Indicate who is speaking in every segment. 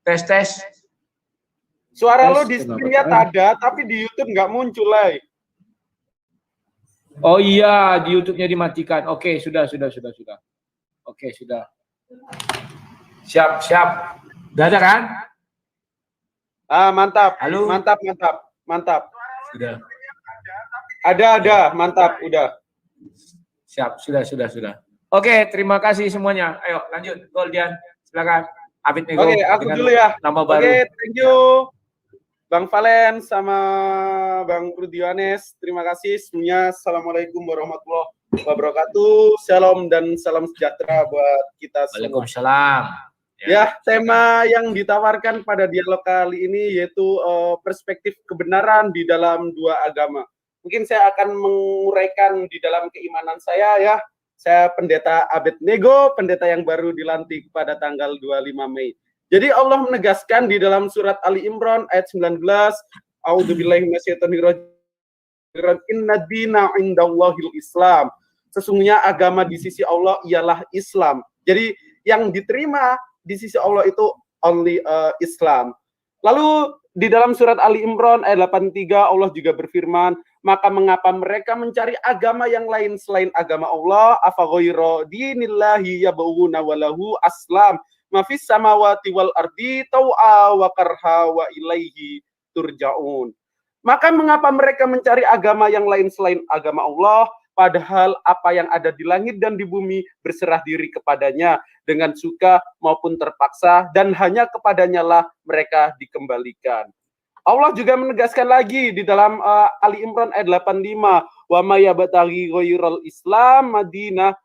Speaker 1: Tes.
Speaker 2: Suara lo di screen-nya ada, tapi di YouTube nggak muncul, Lai.
Speaker 1: Oh iya, di YouTube-nya dimatikan. Oke, sudah. Oke, sudah. Siap. Udah ada kan?
Speaker 2: Mantap.
Speaker 1: Halo?
Speaker 2: Mantap.
Speaker 1: Sudah.
Speaker 2: Ada, mantap, udah.
Speaker 1: Siap, sudah. Oke, terima kasih semuanya. Ayo lanjut, Goldian. Silakan. Abid Nego.
Speaker 2: Oke, aku dulu ya.
Speaker 1: Nama baru.
Speaker 2: Oke, thank you. Bang Valen sama Bang Rudiones, terima kasih semuanya. Assalamualaikum warahmatullahi wabarakatuh. Shalom dan salam sejahtera buat kita semua.
Speaker 1: Waalaikumsalam.
Speaker 2: Ya, tema yang ditawarkan pada dialog kali ini yaitu perspektif kebenaran di dalam dua agama. Mungkin saya akan menguraikan di dalam keimanan saya ya. Saya Pendeta Abed Nego, pendeta yang baru dilantik pada tanggal 25 Mei. Jadi Allah menegaskan di dalam surat Ali Imran ayat 19, A'udzubillahi minasyaitonirrajim, inna dina indallahil Islam. Sesungguhnya agama di sisi Allah ialah Islam. Jadi yang diterima di sisi Allah itu only Islam. Lalu di dalam surat Ali Imran ayat 83 Allah juga berfirman, maka mengapa mereka mencari agama yang lain selain agama Allah? Afa ghayra dinillahi yabghuna walahu aslam mafis samawati wal ardi tau'a wa karha wa ilaihi turja'un. Maka mengapa mereka mencari agama yang lain selain agama Allah, padahal apa yang ada di langit dan di bumi berserah diri kepadanya dengan suka maupun terpaksa, dan hanya kepadanya lah mereka dikembalikan. Allah juga menegaskan lagi di dalam Ali Imran ayat 85, wa may yabtaghi ghairal islam madinah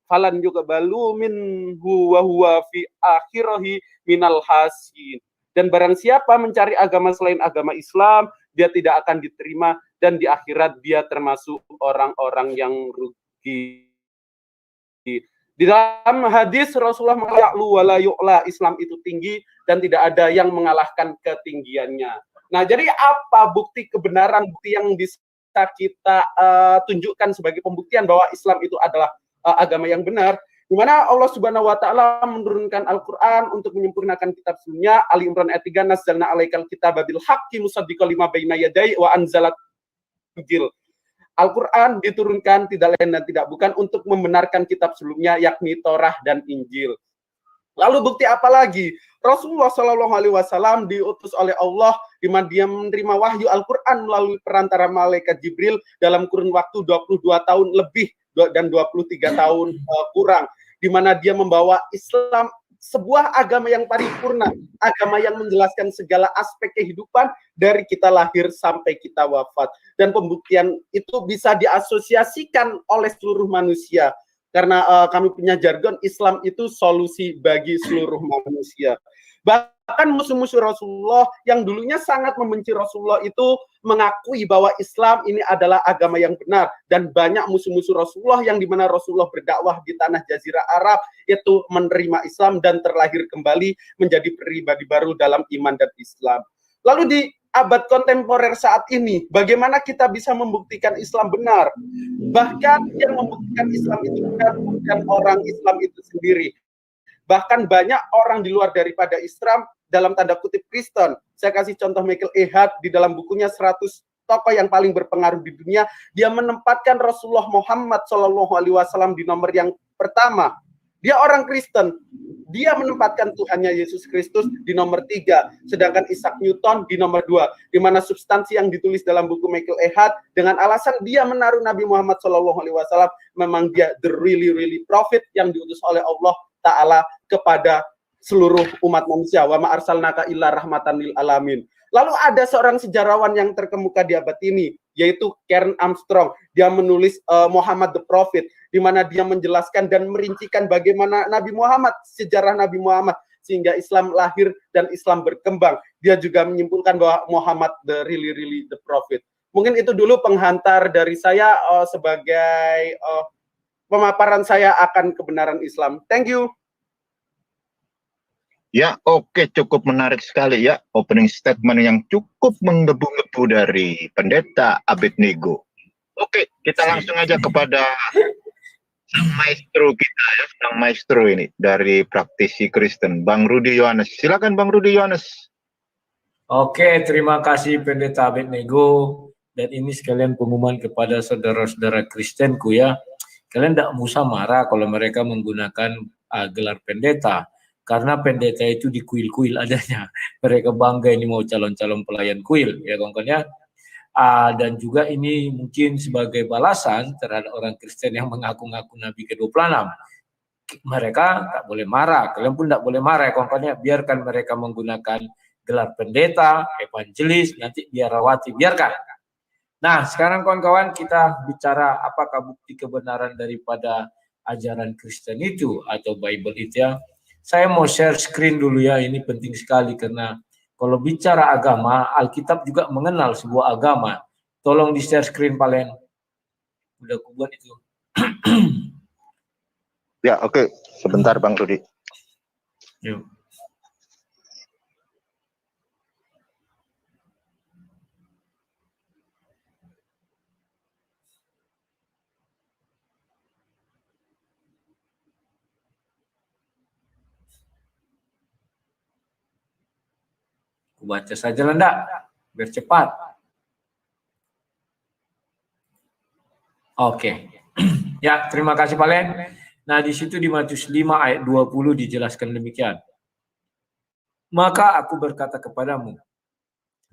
Speaker 2: falan yuqbalu minhu wa huwa fi akhirih minal hasin. Dan barang siapa mencari agama selain agama Islam, dia tidak akan diterima, dan di akhirat dia termasuk orang-orang yang rugi. Di dalam hadis Rasulullah mengatakan wala yu'la, Islam itu tinggi dan tidak ada yang mengalahkan ketinggiannya. Nah, jadi apa bukti kebenaran, bukti yang bisa kita tunjukkan sebagai pembuktian bahwa Islam itu adalah agama yang benar, di mana Allah Subhanahu wa taala menurunkan Al-Qur'an untuk menyempurnakan kitab sebelumnya. Ali Imran ayat 3, nazzalna 'alaikal kitaba bil haqqi musaddiqan lima baina yadayhi wa anzalat Injil. Al-Qur'an diturunkan tidak lain dan tidak bukan untuk membenarkan kitab sebelumnya, yakni Torah dan Injil. Lalu bukti apa lagi? Rasulullah Shallallahu Alaihi Wasallam diutus oleh Allah, di mana dia menerima wahyu Al-Quran melalui perantara malaikat Jibril dalam kurun waktu 22 tahun lebih dan 23 tahun kurang, di mana dia membawa Islam, sebuah agama yang paripurna, agama yang menjelaskan segala aspek kehidupan dari kita lahir sampai kita wafat. Dan pembuktian itu bisa diasosiasikan oleh seluruh manusia. Karena kami punya jargon, Islam itu solusi bagi seluruh manusia. Bahkan musuh-musuh Rasulullah yang dulunya sangat membenci Rasulullah itu mengakui bahwa Islam ini adalah agama yang benar. Dan banyak musuh-musuh Rasulullah yang dimana Rasulullah berdakwah di tanah Jazirah Arab itu menerima Islam dan terlahir kembali menjadi pribadi baru dalam iman dan Islam. Lalu di abad kontemporer saat ini, bagaimana kita bisa membuktikan Islam benar? Bahkan yang membuktikan Islam itu bukan orang Islam itu sendiri. Bahkan banyak orang di luar daripada Islam, dalam tanda kutip Kristen. Saya kasih contoh Michael Ehad di dalam bukunya 100 tokoh yang paling berpengaruh di dunia. Dia menempatkan Rasulullah Muhammad SAW di nomor yang pertama. Dia orang Kristen. Dia menempatkan Tuhannya Yesus Kristus di nomor 3, sedangkan Isaac Newton di nomor 2, di mana substansi yang ditulis dalam buku Michael Ehad dengan alasan dia menaruh Nabi Muhammad SAW, memang dia the really prophet yang diutus oleh Allah Ta'ala kepada seluruh umat manusia. Wa ma arsalnaka illa rahmatan lil alamin. Lalu ada seorang sejarawan yang terkemuka di abad ini, yaitu Karen Armstrong. Dia menulis Muhammad the Prophet, di mana dia menjelaskan dan merincikan bagaimana Nabi Muhammad, sejarah Nabi Muhammad, sehingga Islam lahir dan Islam berkembang. Dia juga menyimpulkan bahwa Muhammad the really the Prophet. Mungkin itu dulu penghantar dari saya sebagai pemaparan saya akan kebenaran Islam. Thank you.
Speaker 3: Ya, oke, cukup menarik sekali ya opening statement yang cukup menggebu-gebu dari Pendeta Abed Nego. Oke, kita langsung aja kepada sang maestro kita ya, sang maestro ini dari praktisi Kristen, Bang Rudi Yohanes. Silakan Bang Rudi Yohanes.
Speaker 1: Oke, terima kasih Pendeta Abednego. Dan ini sekalian pengumuman kepada saudara-saudara Kristenku ya. Kalian tidak usah marah kalau mereka menggunakan gelar pendeta. Karena pendeta itu di kuil-kuil adanya. Mereka bangga ini mau calon-calon pelayan kuil ya kawan-kawan ya. Dan juga ini mungkin sebagai balasan terhadap orang Kristen yang mengaku-ngaku Nabi ke-26. Mereka tak boleh marah. Kalian pun tak boleh marah ya kawan-kawan ya. Biarkan mereka menggunakan gelar pendeta, evangelis, nanti biarawati, biarkan. Nah, sekarang kawan-kawan kita bicara apakah bukti kebenaran daripada ajaran Kristen itu atau Bible itu ya. Saya mau share screen dulu ya, ini penting sekali karena kalau bicara agama, Alkitab juga mengenal sebuah agama. Tolong di share screen Palen. Udah aku buat itu.
Speaker 3: Ya, oke. Sebentar Bang Rudi.
Speaker 1: Yuk. Baca saja lah enggak, biar cepat. Oke. Ya, terima kasih Palen. Nah, di situ di Matius 5 ayat 20 dijelaskan demikian. Maka aku berkata kepadamu,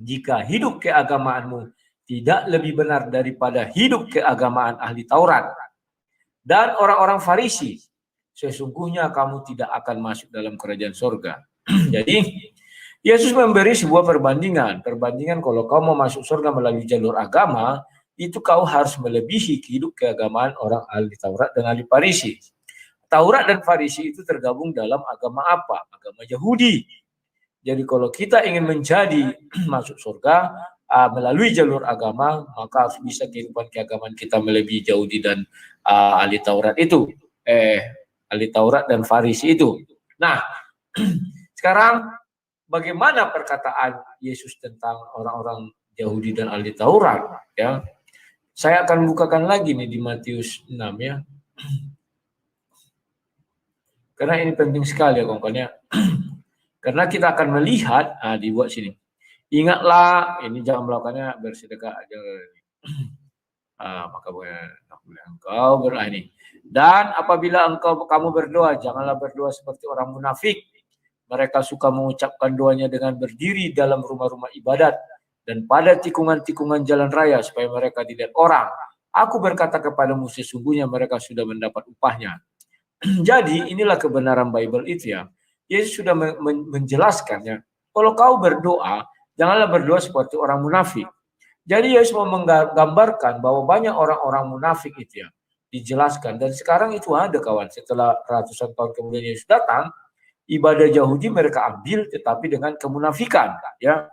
Speaker 1: jika hidup keagamaanmu tidak lebih benar daripada hidup keagamaan ahli Taurat dan orang-orang Farisi, sesungguhnya kamu tidak akan masuk dalam kerajaan surga. Jadi, Yesus memberi sebuah perbandingan. Perbandingan kalau kau mau masuk surga melalui jalur agama, itu kau harus melebihi hidup keagamaan orang ahli Taurat dan ahli Farisi. Taurat dan Farisi itu tergabung dalam agama apa? Agama Yahudi. Jadi kalau kita ingin menjadi masuk surga melalui jalur agama, maka harus bisa kehidupan keagamaan kita melebihi Yahudi dan ahli Taurat itu. Ahli Taurat dan Farisi itu. Nah, sekarang bagaimana perkataan Yesus tentang orang-orang Yahudi dan ahli Taurat ya? Saya akan bukakan lagi nih di Matius 6 ya. Karena ini penting sekali ya kawan-kawan ya. Karena kita akan melihat dibuat sini. Ingatlah, ini jangan melakukannya bersedekah aja. Maka engkau ini. Dan apabila kamu berdoa, janganlah berdoa seperti orang munafik. Mereka suka mengucapkan doanya dengan berdiri dalam rumah-rumah ibadat dan pada tikungan-tikungan jalan raya supaya mereka dilihat orang. Aku berkata kepadamu sesungguhnya mereka sudah mendapat upahnya. Jadi inilah kebenaran Bible itu ya. Yesus sudah menjelaskannya. Kalau kau berdoa, janganlah berdoa seperti orang munafik. Jadi Yesus mau menggambarkan bahwa banyak orang-orang munafik itu ya. Dijelaskan. Dan sekarang itu ada kawan. Setelah ratusan tahun kemudian Yesus datang, ibadah Yahudi mereka ambil tetapi dengan kemunafikan ya.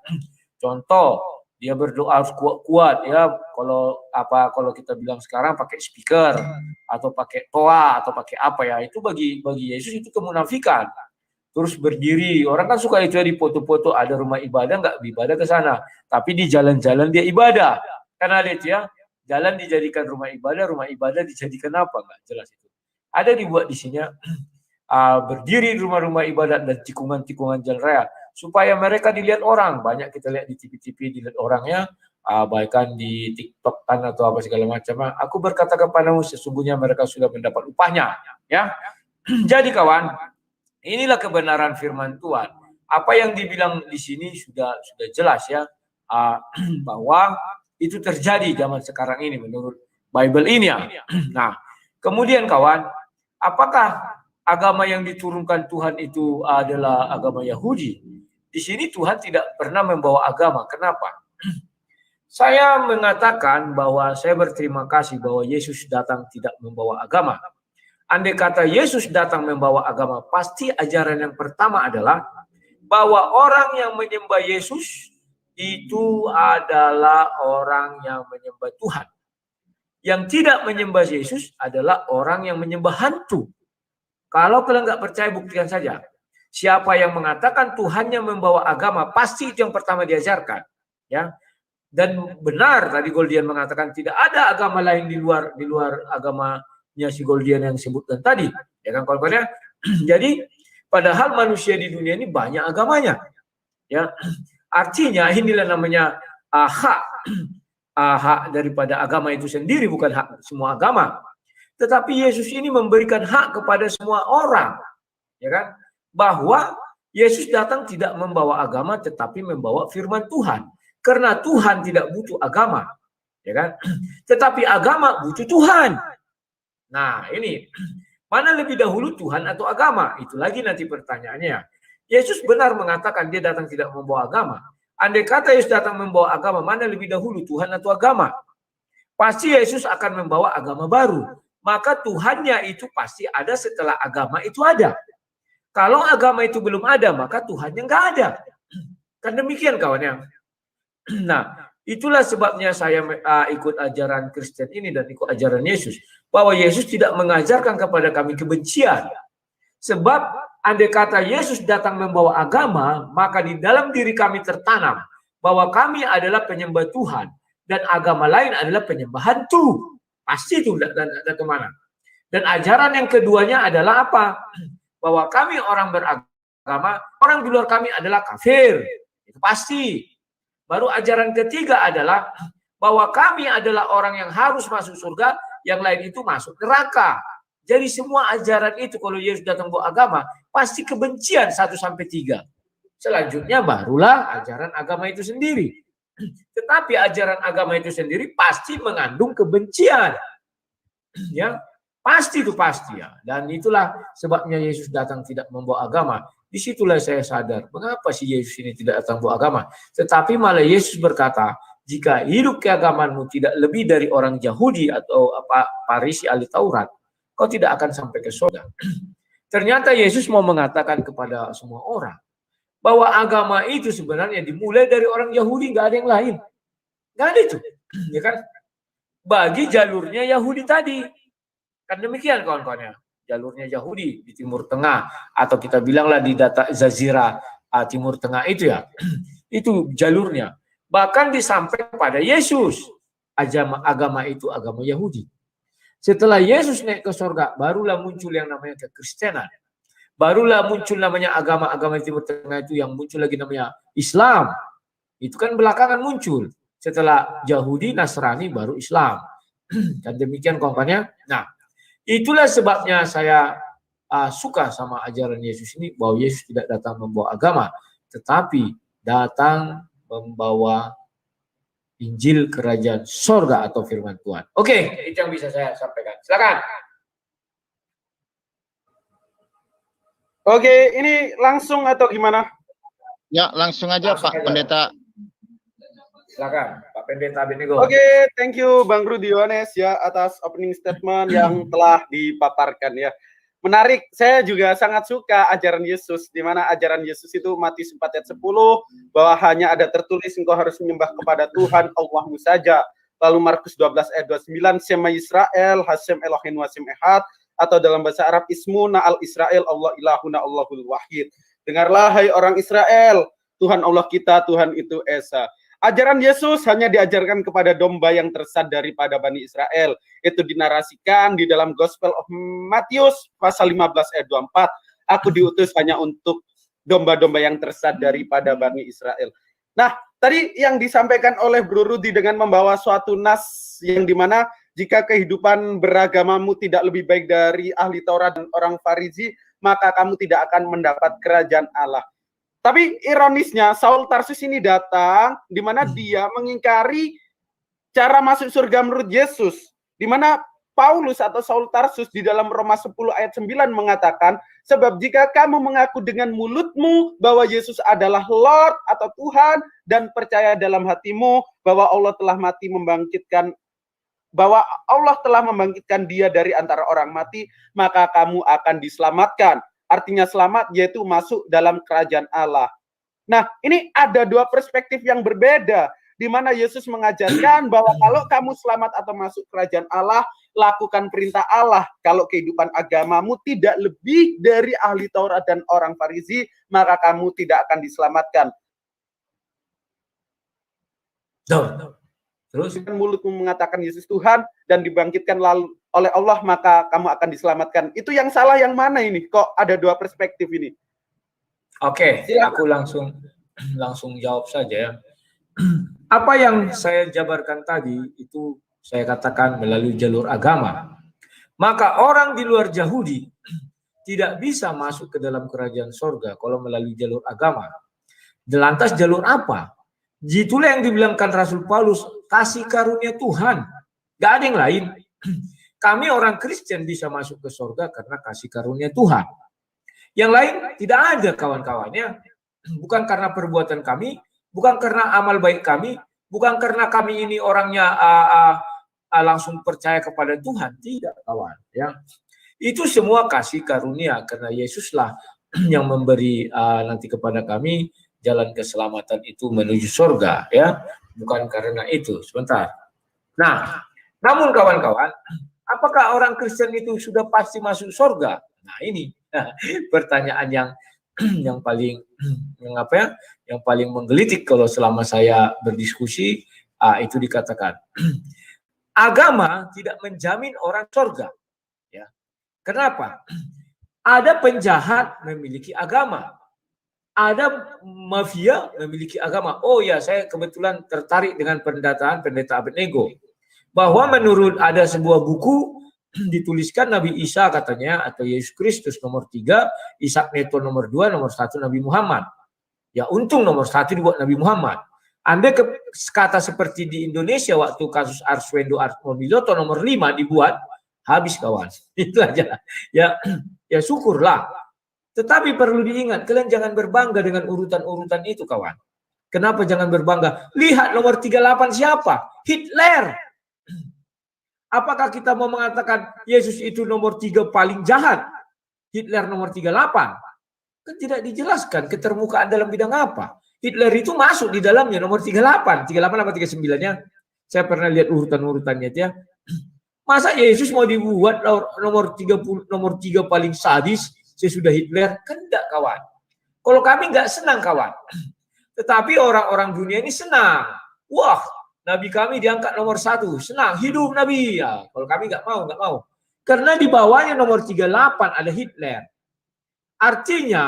Speaker 1: Contoh, dia berdoa harus kuat-kuat ya. Kalau kita bilang sekarang pakai speaker atau pakai toa atau pakai apa ya, itu bagi Yesus itu kemunafikan. Terus berdiri, orang kan suka itu ya di foto-foto ada rumah ibadah nggak ibadah ke sana, tapi di jalan-jalan dia ibadah. Kan ada itu ya, jalan dijadikan rumah ibadah dijadikan apa nggak jelas itu. Ada dibuat di sini berdiri di rumah-rumah ibadat dan tikungan-tikungan jalan raya supaya mereka dilihat orang. Banyak kita lihat di TV-TV dilihat orangnya, bahkan di TikTok kan atau apa segala macam. Aku berkata kepadamu sesungguhnya mereka sudah mendapat upahnya ya. Jadi kawan, inilah kebenaran firman Tuhan. Apa yang dibilang di sini sudah jelas ya, bahwa itu terjadi zaman sekarang ini menurut Bible ini ya. Nah, kemudian kawan, apakah agama yang diturunkan Tuhan itu adalah agama Yahudi? Di sini Tuhan tidak pernah membawa agama. Kenapa? Saya mengatakan bahwa saya berterima kasih bahwa Yesus datang tidak membawa agama. Andai kata Yesus datang membawa agama, pasti ajaran yang pertama adalah bahwa orang yang menyembah Yesus itu adalah orang yang menyembah Tuhan. Yang tidak menyembah Yesus adalah orang yang menyembah hantu. Kalau kalian nggak percaya, buktikan saja. Siapa yang mengatakan Tuhannya membawa agama, pasti itu yang pertama diajarkan. Ya. Dan benar tadi Goldian mengatakan tidak ada agama lain di luar agamanya si Goldian yang sebutkan tadi, ya kan kawan-kawan ya. Jadi padahal manusia di dunia ini banyak agamanya, ya. Artinya inilah namanya hak daripada agama itu sendiri, bukan hak semua agama. Tetapi Yesus ini memberikan hak kepada semua orang, ya kan? Bahwa Yesus datang tidak membawa agama, tetapi membawa firman Tuhan. Karena Tuhan tidak butuh agama, ya kan? Tetapi agama butuh Tuhan. Nah, ini mana lebih dahulu, Tuhan atau agama? Itu lagi nanti pertanyaannya. Yesus benar mengatakan dia datang tidak membawa agama. Andai kata Yesus datang membawa agama, mana lebih dahulu, Tuhan atau agama? Pasti Yesus akan membawa agama baru. Maka Tuhannya itu pasti ada setelah agama itu ada. Kalau agama itu belum ada, maka Tuhannya nggak ada. Kan demikian kawan ya. Nah, itulah sebabnya saya ikut ajaran Kristen ini dan ikut ajaran Yesus. Bahwa Yesus tidak mengajarkan kepada kami kebencian. Sebab andai kata Yesus datang membawa agama, maka di dalam diri kami tertanam bahwa kami adalah penyembah Tuhan dan agama lain adalah penyembah hantu. Pasti itu dan kemana. Dan ajaran yang keduanya adalah apa? Bahwa kami orang beragama, orang di luar kami adalah kafir. Itu pasti. Baru ajaran ketiga adalah bahwa kami adalah orang yang harus masuk surga, yang lain itu masuk neraka. Jadi semua ajaran itu kalau Yesus datang bawa agama, pasti kebencian 1-3. Selanjutnya barulah ajaran agama itu sendiri. Tetapi ajaran agama itu sendiri pasti mengandung kebencian. Ya, pasti itu pasti ya. Dan itulah sebabnya Yesus datang tidak membawa agama. Disitulah saya sadar, mengapa sih Yesus ini tidak datang bawa agama. Tetapi malah Yesus berkata, jika hidup keagamanmu tidak lebih dari orang Yahudi atau Farisi ahli Taurat, kau tidak akan sampai ke surga. Ternyata Yesus mau mengatakan kepada semua orang bahwa agama itu sebenarnya dimulai dari orang Yahudi, nggak ada yang lain. Nggak ada itu. Ya kan? Bagi jalurnya Yahudi tadi. Kan demikian kawan-kawannya. Jalurnya Yahudi di Timur Tengah, atau kita bilanglah di data Jazirah Timur Tengah itu ya. Itu jalurnya. Bahkan disampaikan pada Yesus. Agama itu agama Yahudi. Setelah Yesus naik ke surga, barulah muncul yang namanya kekristenan. Barulah muncul namanya agama-agama Timur Tengah itu, yang muncul lagi namanya Islam. Itu kan belakangan muncul. Setelah Yahudi, Nasrani, baru Islam. Dan demikian kawan-kawannya. Nah, itulah sebabnya saya suka sama ajaran Yesus ini, bahwa Yesus tidak datang membawa agama, tetapi datang membawa Injil kerajaan sorga atau firman Tuhan. Oke, itu yang bisa saya sampaikan. Silakan.
Speaker 2: Oke, ini langsung atau gimana?
Speaker 3: Ya, langsung aja
Speaker 1: Langsung
Speaker 3: Pak
Speaker 1: aja.
Speaker 3: Pendeta.
Speaker 1: Silakan, Pak Pendeta Benigo.
Speaker 2: Oke, thank you Bang Rudi Yohanes ya atas opening statement yang telah dipaparkan ya. Menarik, saya juga sangat suka ajaran Yesus, di mana ajaran Yesus itu Matius 4 ayat 10, bahwa hanya ada tertulis engkau harus menyembah kepada Tuhan Allahmu saja. Lalu Markus 12 ayat 29, Shema Yisrael, Hashem Elohim Wasem Ehad, atau dalam bahasa Arab Ismuna al Israel, Allah ilahuna Allahul Wahid. Dengarlah hai orang Israel, Tuhan Allah kita, Tuhan itu Esa. Ajaran Yesus hanya diajarkan kepada domba yang tersesat daripada Bani Israel. Itu dinarasikan di dalam Gospel of Matius pasal 15 ayat 24. Aku diutus hanya untuk domba-domba yang tersesat daripada Bani Israel. Nah, tadi yang disampaikan oleh Bro Rudi dengan membawa suatu nas yang dimana jika kehidupan beragamamu tidak lebih baik dari ahli Taurat dan orang Farisi, maka kamu tidak akan mendapat kerajaan Allah. Tapi ironisnya Saul Tarsus ini datang di mana dia mengingkari cara masuk surga menurut Yesus. Di mana Paulus atau Saul Tarsus di dalam Roma 10 ayat 9 mengatakan, sebab jika kamu mengaku dengan mulutmu bahwa Yesus adalah Lord atau Tuhan dan percaya dalam hatimu bahwa Allah telah membangkitkan dia dari antara orang mati, maka kamu akan diselamatkan. Artinya selamat yaitu masuk dalam kerajaan Allah. Nah, ini ada dua perspektif yang berbeda, di mana Yesus mengajarkan bahwa kalau kamu selamat atau masuk kerajaan Allah, lakukan perintah Allah. Kalau kehidupan agamamu tidak lebih dari ahli Taurat dan orang Farisi, maka kamu tidak akan diselamatkan.
Speaker 1: Terus
Speaker 2: mulutmu mengatakan Yesus Tuhan dan dibangkitkan lalu oleh Allah, maka kamu akan diselamatkan. Itu yang salah yang mana ini? Kok ada dua perspektif ini?
Speaker 1: oke, aku langsung jawab saja ya. Apa yang saya jabarkan tadi itu saya katakan melalui jalur agama. Maka orang di luar Yahudi tidak bisa masuk ke dalam kerajaan sorga kalau melalui jalur agama. Lantas jalur apa? Itulah yang dibilangkan Rasul Paulus, kasih karunia Tuhan. Gak ada yang lain. Kami orang Kristen bisa masuk ke sorga karena kasih karunia Tuhan. Yang lain tidak ada kawan-kawannya. Bukan karena perbuatan kami, bukan karena amal baik kami, bukan karena kami ini orangnya langsung percaya kepada Tuhan. Tidak, kawan. Ya. Itu semua kasih karunia karena Yesuslah yang memberi nanti kepada kami jalan keselamatan itu menuju surga, ya, bukan karena itu. Sebentar. Nah, namun kawan-kawan, apakah orang Kristen itu sudah pasti masuk surga? Nah, ini pertanyaan yang paling yang paling menggelitik kalau selama saya berdiskusi. Itu dikatakan agama tidak menjamin orang surga. Ya, kenapa? Ada penjahat memiliki agama. Ada mafia memiliki agama. Oh ya, saya kebetulan tertarik dengan pendataan pendeta Abednego. Bahwa menurut ada sebuah buku dituliskan Nabi Isa katanya, atau Yesus Kristus nomor 3, Ishak Neto nomor 2, nomor 1 Nabi Muhammad. Ya untung nomor 1 dibuat Nabi Muhammad. Andai kata seperti di Indonesia waktu kasus Arswendo Atmobiloto nomor 5 dibuat, habis kawan. Itu aja. Ya syukurlah. Tetapi perlu diingat, kalian jangan berbangga dengan urutan-urutan itu, kawan. Kenapa jangan berbangga? Lihat nomor 38 siapa? Hitler. Apakah kita mau mengatakan Yesus itu nomor 3 paling jahat? Hitler nomor 38? Kan tidak dijelaskan ketermukaan dalam bidang apa. Hitler itu masuk di dalamnya nomor 38. 38 apa 39-nya? Saya pernah lihat urutan-urutannya ya. Masa Yesus mau dibuat nomor 3 paling sadis? Sesudah Hitler, kan enggak, kawan. Kalau kami enggak senang, kawan. Tetapi orang-orang dunia ini senang. Wah, Nabi kami diangkat nomor 1. Senang, hidup Nabi. Ya, kalau kami enggak mau. Karena di bawahnya nomor 38 ada Hitler. Artinya,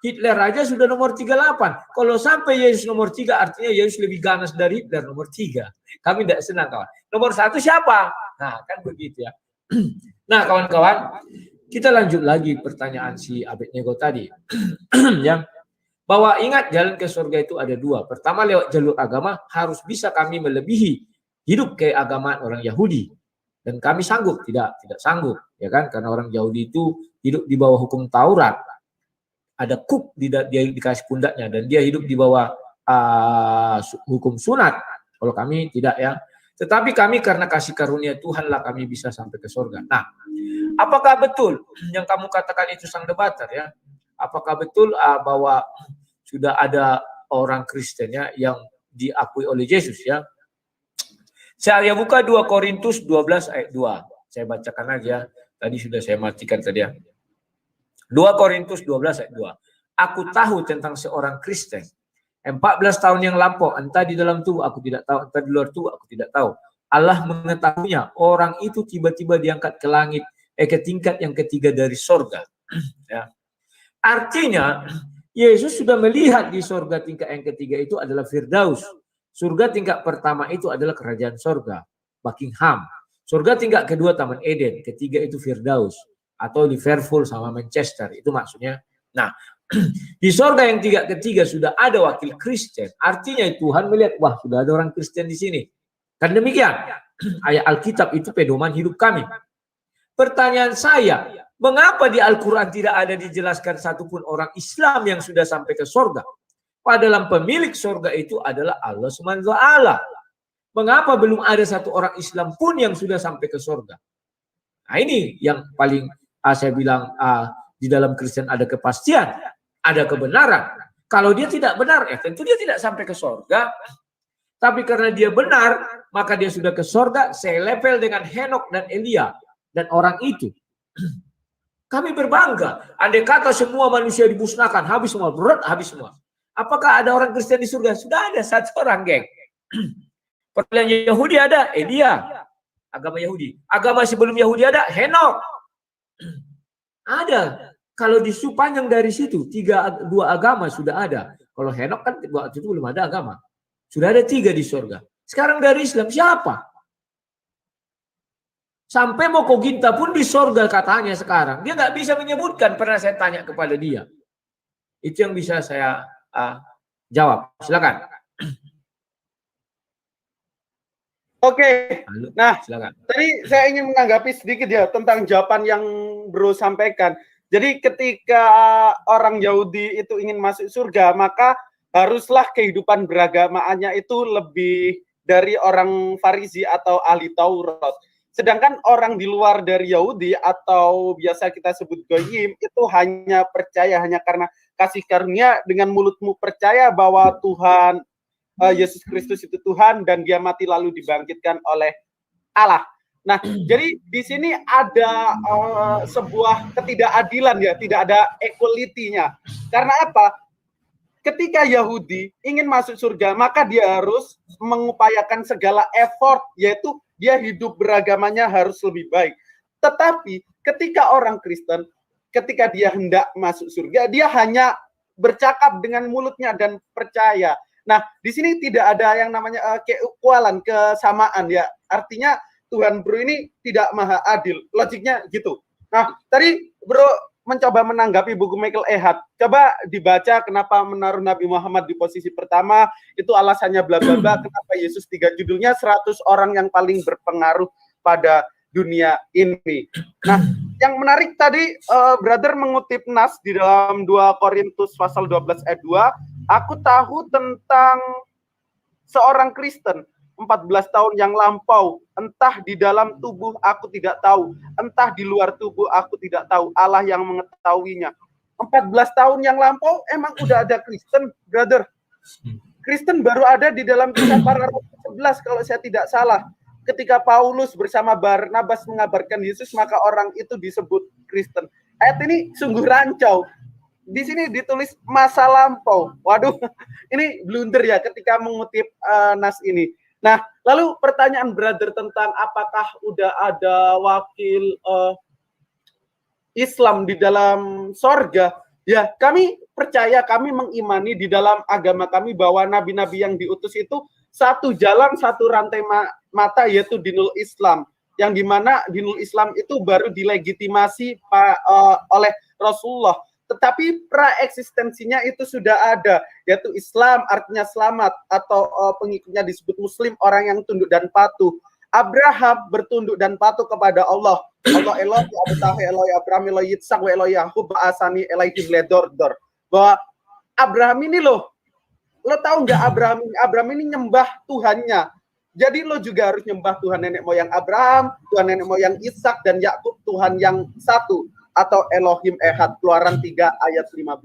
Speaker 1: Hitler aja sudah nomor 38. Kalau sampai Yesus nomor 3, artinya Yesus lebih ganas dari Hitler nomor 3. Kami enggak senang, kawan. Nomor 1 siapa? Nah, kan begitu ya. Nah, kawan-kawan, kita lanjut lagi pertanyaan si Abednego tadi. Ya, bahwa ingat jalan ke surga itu ada 2. Pertama lewat jalur agama, harus bisa kami melebihi hidup keagamaan orang Yahudi. Dan kami sanggup, tidak sanggup, ya kan? Karena orang Yahudi itu hidup di bawah hukum Taurat. Ada kuk dia dikasih pundaknya dan dia hidup di bawah hukum sunat. Kalau kami tidak, ya. Tetapi kami karena kasih karunia Tuhanlah kami bisa sampai ke surga. Nah, apakah betul yang kamu katakan itu sang debater, ya? Apakah betul bahwa sudah ada orang Kristen ya yang diakui oleh Yesus, ya? Saya buka 2 Korintus 12 ayat 2. Saya bacakan aja. Tadi sudah saya matikan tadi, ya. 2 Korintus 12 ayat 2. Aku tahu tentang seorang Kristen 14 tahun yang lampau, entah di dalam tubuh aku tidak tahu, entah di luar tubuh aku tidak tahu. Allah mengetahuinya. Orang itu tiba-tiba diangkat ke langit, ke tingkat yang ketiga dari sorga. Ya. Artinya, Yesus sudah melihat di sorga tingkat yang ketiga itu adalah Firdaus. Surga tingkat pertama itu adalah kerajaan sorga, Buckingham. Surga tingkat kedua Taman Eden, ketiga itu Firdaus. Atau Liverpool sama Manchester, itu maksudnya. Nah, di sorga yang ketiga sudah ada wakil Kristen. Artinya Tuhan melihat, wah sudah ada orang Kristen di sini. Kan demikian. Ayat Alkitab itu pedoman hidup kami. Pertanyaan saya, mengapa di Al-Quran tidak ada dijelaskan satupun orang Islam yang sudah sampai ke sorga? Padahal pemilik sorga itu adalah Allah SWT. Mengapa belum ada satu orang Islam pun yang sudah sampai ke sorga? Nah ini yang paling saya bilang di dalam Kristen ada kepastian. Ada kebenaran. Kalau dia tidak benar, tentu dia tidak sampai ke sorga. Tapi karena dia benar, maka dia sudah ke sorga, selevel dengan Henok dan Elia. Dan orang itu. Kami berbangga. Andai kata semua manusia dimusnahkan, habis semua. Habis semua. Apakah ada orang Kristen di surga? Sudah ada satu orang, geng. Peralihan Yahudi ada Elia, agama Yahudi. Agama sebelum Yahudi ada Henok. Ada. Kalau disupanjang dari situ, dua agama sudah ada. Kalau Henok kan waktu itu belum ada agama. Sudah ada 3 di surga. Sekarang dari Islam siapa? Sampai Mokoginta pun di surga katanya sekarang. Dia nggak bisa menyebutkan, pernah saya tanya kepada dia. Itu yang bisa saya jawab. Silakan.
Speaker 2: Oke. Nah,
Speaker 1: silakan.
Speaker 2: Tadi saya ingin menanggapi sedikit ya tentang jawaban yang Bro sampaikan. Jadi ketika orang Yahudi itu ingin masuk surga, maka haruslah kehidupan beragamaannya itu lebih dari orang Farisi atau ahli Taurat. Sedangkan orang di luar dari Yahudi atau biasa kita sebut Goyim itu hanya percaya hanya karena kasih karunia, dengan mulutmu percaya bahwa Tuhan Yesus Kristus itu Tuhan dan dia mati lalu dibangkitkan oleh Allah. Nah, jadi di sini ada sebuah ketidakadilan ya, tidak ada equality-nya. Karena apa? Ketika Yahudi ingin masuk surga, maka dia harus mengupayakan segala effort, yaitu dia hidup beragamanya harus lebih baik. Tetapi ketika orang Kristen, ketika dia hendak masuk surga, dia hanya bercakap dengan mulutnya dan percaya. Nah, di sini tidak ada yang namanya keekualan, kesamaan ya. Artinya Tuhan Bro ini tidak maha adil. Logiknya gitu. Nah, tadi Bro mencoba menanggapi buku Michael Ehad. Coba dibaca kenapa menaruh Nabi Muhammad di posisi pertama. Itu alasannya bla bla bla. Kenapa Yesus 3 judulnya 100 orang yang paling berpengaruh pada dunia ini. Nah, yang menarik tadi brother mengutip nas di dalam 2 Korintus pasal 12 ayat 2. Aku tahu tentang seorang Kristen 14 tahun yang lampau, entah di dalam tubuh aku tidak tahu, entah di luar tubuh aku tidak tahu, Allah yang mengetahuinya. 14 tahun yang lampau emang udah ada Kristen, brother. Kristen baru ada di dalam kisah para rasul 11 kalau saya tidak salah. Ketika Paulus bersama Barnabas mengabarkan Yesus, maka orang itu disebut Kristen. Ayat ini sungguh rancau. Di sini ditulis masa lampau. Waduh, ini blunder ya ketika mengutip nas ini. Nah, lalu pertanyaan brother tentang apakah udah ada wakil Islam di dalam sorga. Ya, kami percaya, kami mengimani di dalam agama kami bahwa nabi-nabi yang diutus itu satu jalan, satu rantai mata, yaitu dinul Islam. Yang dimana dinul Islam itu baru dilegitimasi oleh Rasulullah. Tetapi praeksistensinya itu sudah ada, yaitu Islam artinya selamat, atau pengikutnya disebut Muslim, orang yang tunduk dan patuh. Abraham bertunduk dan patuh kepada Allah. Allah Elohi Abutahi Elohi Abraham Elohi Yitzhak wa Elohi Yahub Asani Elohim Ledordor. Bahwa Abraham ini lo tahu nggak Abraham ini nyembah Tuhannya. Jadi lo juga harus nyembah Tuhan nenek moyang Abraham, Tuhan nenek moyang Ishak dan Yakub, Tuhan yang satu, atau Elohim Ehad. Keluaran 3 ayat 15.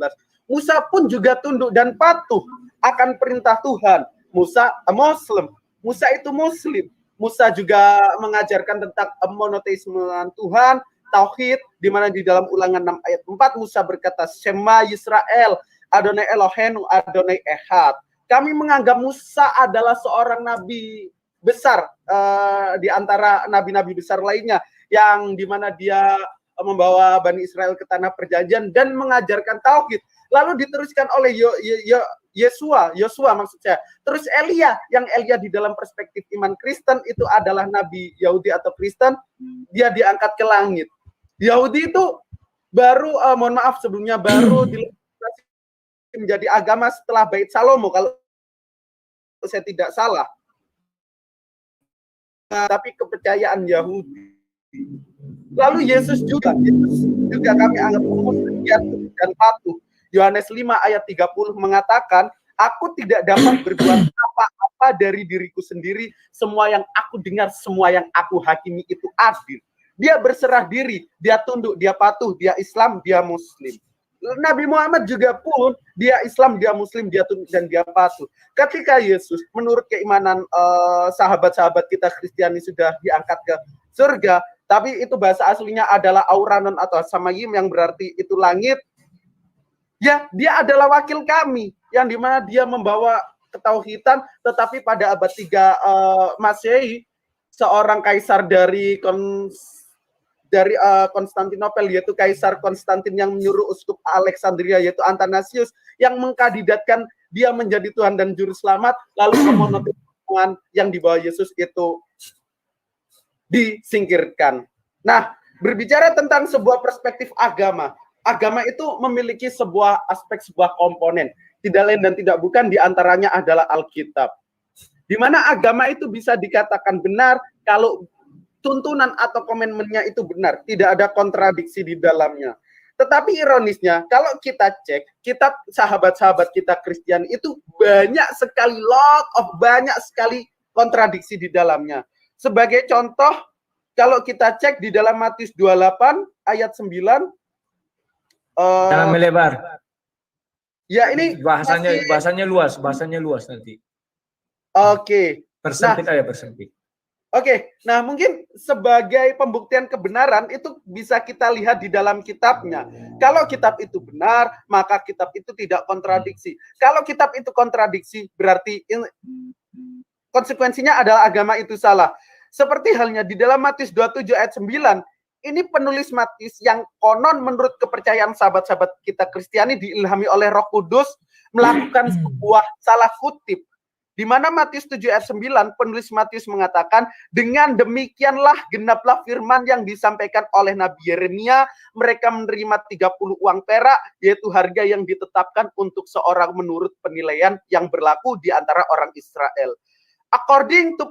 Speaker 2: Musa pun juga tunduk dan patuh akan perintah Tuhan. Musa Muslim. Musa itu Muslim. Musa juga mengajarkan tentang monoteisme Tuhan, tauhid, di mana di dalam Ulangan 6 ayat 4 Musa berkata, Shema Yisrael, Adonai Eloheinu, Adonai Ehad. Kami menganggap Musa adalah seorang nabi besar di antara nabi-nabi besar lainnya, yang di mana dia membawa Bani Israel ke tanah perjanjian dan mengajarkan tauhid. Lalu diteruskan oleh Yosua maksud saya. Terus Elia, yang Elia di dalam perspektif iman Kristen itu adalah nabi Yahudi atau Kristen, dia diangkat ke langit. Yahudi itu baru mohon maaf sebelumnya baru menjadi agama setelah Bait Salomo kalau saya tidak salah. Tapi kepercayaan Yahudi. Lalu Yesus juga kami anggap Muslim dan patuh. Yohanes 5 ayat 30 mengatakan, aku tidak dapat berbuat apa-apa dari diriku sendiri. Semua yang aku dengar, semua yang aku hakimi itu adil. Dia berserah diri, dia tunduk, dia patuh, dia Islam, dia Muslim. Nabi Muhammad juga pun, dia Islam, dia Muslim, dia tunduk, dan dia patuh. Ketika Yesus, menurut keimanan sahabat-sahabat kita Kristiani sudah diangkat ke surga, tapi itu bahasa aslinya adalah Auranon atau Samayim, yang berarti itu langit. Ya, dia adalah wakil kami, yang dimana dia membawa ketauhidan, tetapi pada abad 3 Masehi seorang kaisar dari Konstantinopel, yaitu Kaisar Konstantin, yang menyuruh uskup Alexandria yaitu Athanasius yang mengkandidatkan dia menjadi Tuhan dan Juru Selamat, lalu monoteisme yang dibawa Yesus itu disingkirkan. Nah, berbicara tentang sebuah perspektif agama, agama itu memiliki sebuah aspek, sebuah komponen. Tidak lain dan tidak bukan diantaranya adalah Alkitab. Di mana agama itu bisa dikatakan benar kalau tuntunan atau komitmennya itu benar. Tidak ada kontradiksi di dalamnya. Tetapi ironisnya, kalau kita cek kitab sahabat-sahabat kita Kristen itu banyak sekali banyak sekali kontradiksi di dalamnya. Sebagai contoh, kalau kita cek di dalam Matius 28 ayat 9,
Speaker 1: jangan melebar.
Speaker 2: Ya, ini
Speaker 1: bahasanya luas nanti.
Speaker 2: Oke.
Speaker 1: Persempit aja, persempit.
Speaker 2: Oke, nah mungkin sebagai pembuktian kebenaran itu bisa kita lihat di dalam kitabnya. Kalau kitab itu benar, maka kitab itu tidak kontradiksi. Kalau kitab itu kontradiksi, berarti konsekuensinya adalah agama itu salah. Seperti halnya di dalam Matius 27 ayat 9, ini penulis Matius yang konon menurut kepercayaan sahabat-sahabat kita Kristiani diilhami oleh Roh Kudus melakukan sebuah salah kutip. Di mana Matius 7 ayat 9, penulis Matius mengatakan, dengan demikianlah genaplah firman yang disampaikan oleh Nabi Yeremia, mereka menerima 30 uang perak, yaitu harga yang ditetapkan untuk seorang menurut penilaian yang berlaku di antara orang Israel. According to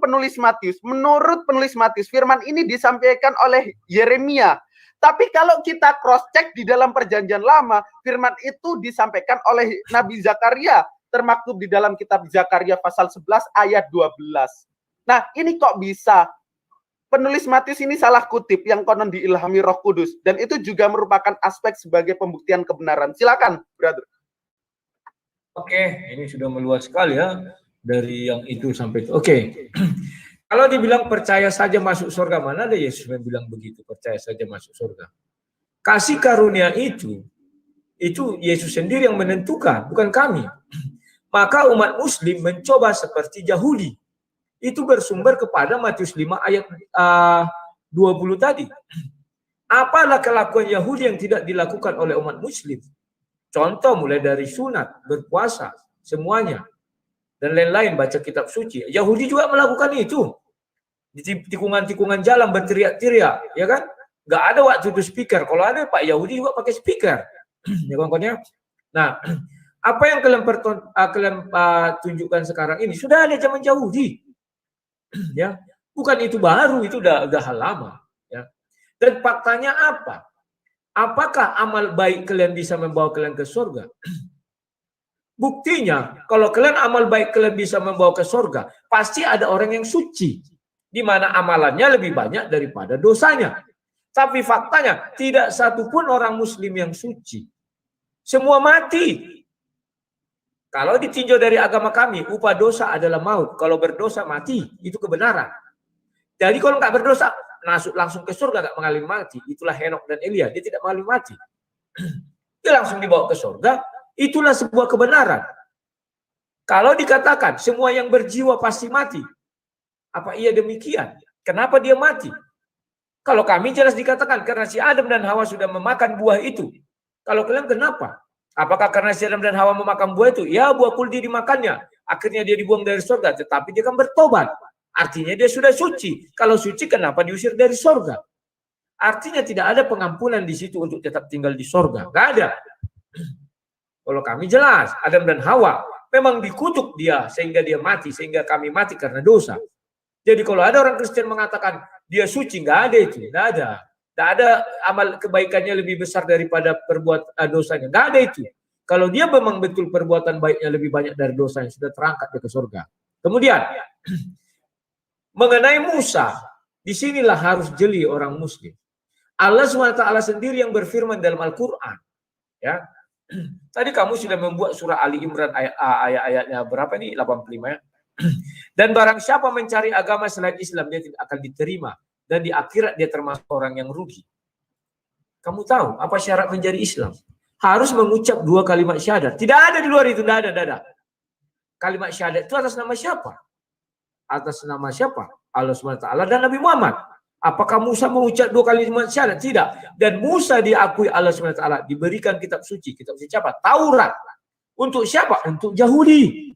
Speaker 2: menurut penulis Matius, firman ini disampaikan oleh Yeremia. Tapi kalau kita cross-check di dalam perjanjian lama, firman itu disampaikan oleh Nabi Zakaria, termaktub di dalam kitab Zakaria pasal 11 ayat 12. Nah, ini kok bisa? Penulis Matius ini salah kutip yang konon diilhami Roh Kudus, dan itu juga merupakan aspek sebagai pembuktian kebenaran. Silakan, brother.
Speaker 1: Oke, ini sudah meluas sekali ya, dari yang itu sampai itu. Oke. Kalau dibilang percaya saja masuk surga, mana ada Yesus yang bilang begitu, percaya saja masuk surga. Kasih karunia itu Yesus sendiri yang menentukan, bukan kami. Maka umat muslim mencoba seperti Yahudi. Itu bersumber kepada Matius 5 ayat 20 tadi. Apalah kelakuan Yahudi yang tidak dilakukan oleh umat muslim? Contoh mulai dari sunat, berpuasa, semuanya. Dan lain-lain, baca kitab suci. Yahudi juga melakukan itu. Di tikungan-tikungan jalan berteriak-teriak, ya kan? Nggak ada waktu itu speaker. Kalau ada, Pak Yahudi juga pakai speaker. Ya kawan-kawannya. Nah, apa yang kalian tunjukkan sekarang ini sudah ada zaman Yahudi, ya, bukan itu baru, itu udah hal lama, ya. Dan faktanya apa? Apakah amal baik kalian bisa membawa kalian ke surga? Buktinya, kalau kalian amal baik kalian bisa membawa ke surga, pasti ada orang yang suci, di mana amalannya lebih banyak daripada dosanya. Tapi faktanya tidak satupun orang Muslim yang suci. Semua mati. Kalau ditinjau dari agama kami, upah dosa adalah maut. Kalau berdosa mati, itu kebenaran. Jadi kalau nggak berdosa, masuk langsung ke surga, nggak mengalami mati. Itulah Henok dan Elia, dia tidak mengalami mati. Dia langsung dibawa ke surga, itulah sebuah kebenaran. Kalau dikatakan semua yang berjiwa pasti mati, apa iya demikian? Kenapa dia mati? Kalau kami jelas dikatakan karena si Adam dan Hawa sudah memakan buah itu. Kalau kalian kenapa? Apakah karena si Adam dan Hawa memakan buah itu? Ya, buah kuldi dimakannya. Akhirnya dia dibuang dari surga. Tetapi dia kan bertobat. Artinya dia sudah suci. Kalau suci, kenapa diusir dari surga? Artinya tidak ada pengampunan di situ untuk tetap tinggal di surga. Nggak ada. Kalau kami jelas, Adam dan Hawa memang dikutuk dia sehingga dia mati. Sehingga kami mati karena dosa. Jadi kalau ada orang Kristen mengatakan dia suci, nggak ada itu. Nggak ada. Tidak ada amal kebaikannya lebih besar daripada perbuatan dosanya. Tidak ada itu. Kalau dia memang betul perbuatan baiknya lebih banyak dari dosanya, sudah terangkat dia ke surga. Kemudian, mengenai Musa, disinilah harus jeli orang Muslim. Allah SWT sendiri yang berfirman dalam Al-Quran. Ya, tadi kamu sudah membuat surah Ali Imran ayat-ayatnya berapa nih? 85 ya. Dan barang siapa mencari agama selain Islam, dia tidak akan diterima. Dan di akhirat dia termasuk orang yang rugi. Kamu tahu apa syarat menjadi Islam? Harus mengucap 2 kalimat syahadat. Tidak ada di luar itu, tidak ada. kalimat syahadat itu atas nama siapa? Atas nama siapa? Allah SWT dan Nabi Muhammad. Apakah Musa mengucap 2 kalimat syahadat? Tidak. Dan Musa diakui Allah SWT, diberikan kitab suci. Kitab suci apa? Taurat. Untuk siapa? Untuk Yahudi.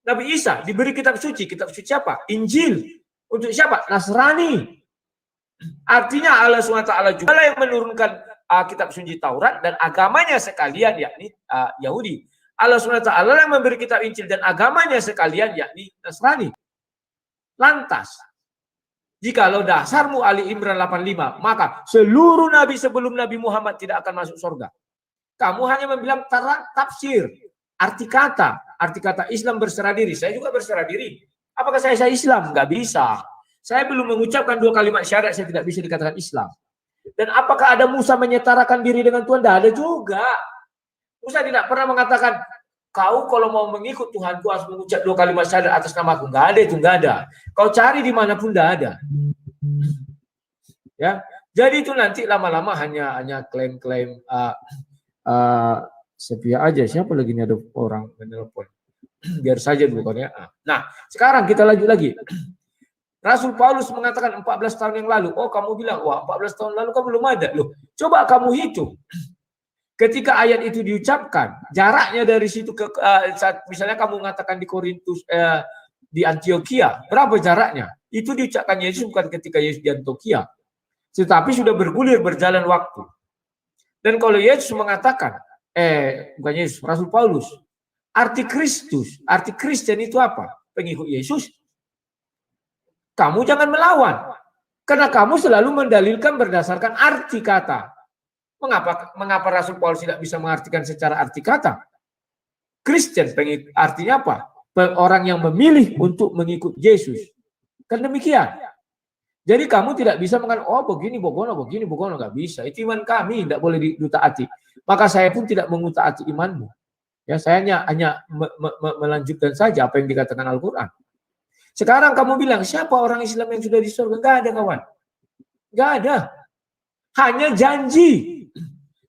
Speaker 1: Nabi Isa diberi kitab suci. Kitab suci apa? Injil. Untuk siapa? Nasrani. Artinya Allah SWT juga yang menurunkan kitab suci Taurat dan agamanya sekalian, yakni Yahudi. Allah SWT yang memberi kitab Injil dan agamanya sekalian, yakni Nasrani. Lantas, jikalau dasarmu Ali Imran 85, maka seluruh nabi sebelum Nabi Muhammad tidak akan masuk surga. Kamu hanya membilang tafsir, arti kata Islam berserah diri. Saya juga berserah diri. Apakah saya Islam? Nggak bisa. Saya belum mengucapkan 2 kalimat syahadat, saya tidak bisa dikatakan Islam. Dan apakah ada Musa menyetarakan diri dengan Tuhan? Tidak ada juga. Musa tidak pernah mengatakan, kau kalau mau mengikut Tuhanku harus mengucap 2 kalimat syahadat atas namaku. Nggak ada itu, nggak ada. Kau cari dimanapun nggak ada. Ya, jadi itu nanti lama-lama hanya klaim-klaim sepihak aja. Siapa lagi nih, ada orang menelpon? Biar saja dulu ya. Nah, sekarang kita lanjut lagi. Rasul Paulus mengatakan 14 tahun yang lalu. Oh, kamu bilang, wah 14 tahun lalu kamu belum ada. Loh, coba kamu hitung. Ketika ayat itu diucapkan, jaraknya dari situ ke saat misalnya kamu mengatakan di Korintus, di Antioquia, berapa jaraknya? Itu diucapkan Yesus bukan ketika Yesus di Antioquia, tetapi sudah bergulir berjalan waktu. Dan kalau Yesus mengatakan, bukan Yesus, Rasul Paulus, arti Kristus, arti Kristen itu apa? Pengikut Yesus. Kamu jangan melawan, karena kamu selalu mendalilkan berdasarkan arti kata. Mengapa Rasul Paulus tidak bisa mengartikan secara arti kata? Kristen artinya apa? Orang yang memilih untuk mengikut Yesus. Kan demikian. Jadi kamu tidak bisa mengatakan, oh begini, begono, nggak bisa. Itu iman kami, tidak boleh ditaati. Maka saya pun tidak mengutaati imanmu. Ya, saya hanya melanjutkan saja apa yang dikatakan Al-Quran. Sekarang kamu bilang, siapa orang Islam yang sudah di surga? Nggak ada, kawan. Nggak ada. Hanya janji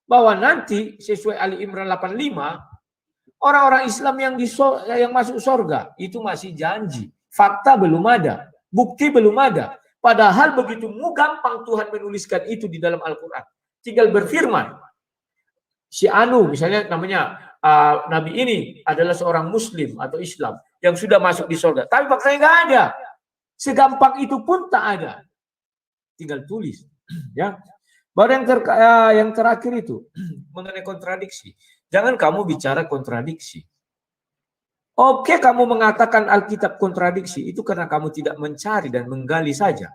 Speaker 1: bahwa nanti sesuai Ali Imran 85 orang-orang Islam yang masuk surga itu masih janji. Fakta belum ada, bukti belum ada. Padahal begitu gampang Tuhan menuliskan itu di dalam Al-Quran. Tinggal berfirman. Si Anu misalnya namanya Nabi ini adalah seorang Muslim atau Islam yang sudah masuk di surga. Tapi faktanya nggak ada. Segampang itu pun tak ada. Tinggal tulis, ya. Baru yang terakhir itu mengenai kontradiksi. Jangan kamu bicara kontradiksi. Oke, kamu mengatakan Alkitab kontradiksi itu karena kamu tidak mencari dan menggali saja.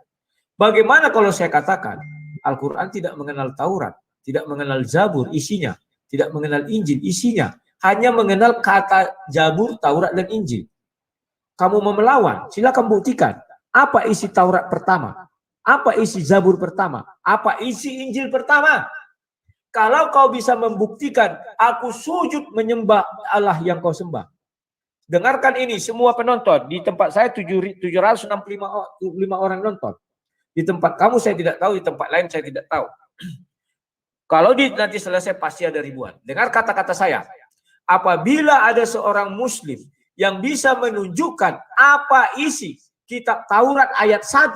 Speaker 1: Bagaimana kalau saya katakan Al-Quran tidak mengenal Taurat, tidak mengenal Zabur isinya, tidak mengenal Injil isinya, hanya mengenal kata Zabur, Taurat dan Injil. Kamu mau melawan, silakan buktikan apa isi Taurat pertama. Apa isi Zabur pertama? Apa isi Injil pertama? Kalau kau bisa membuktikan, aku sujud menyembah Allah yang kau sembah. Dengarkan ini semua penonton. Di tempat saya 765 orang nonton. Di tempat kamu saya tidak tahu, di tempat lain saya tidak tahu. Kalau nanti selesai pasti ada ribuan. Dengar kata-kata saya. Apabila ada seorang Muslim yang bisa menunjukkan apa isi kitab Taurat ayat 1,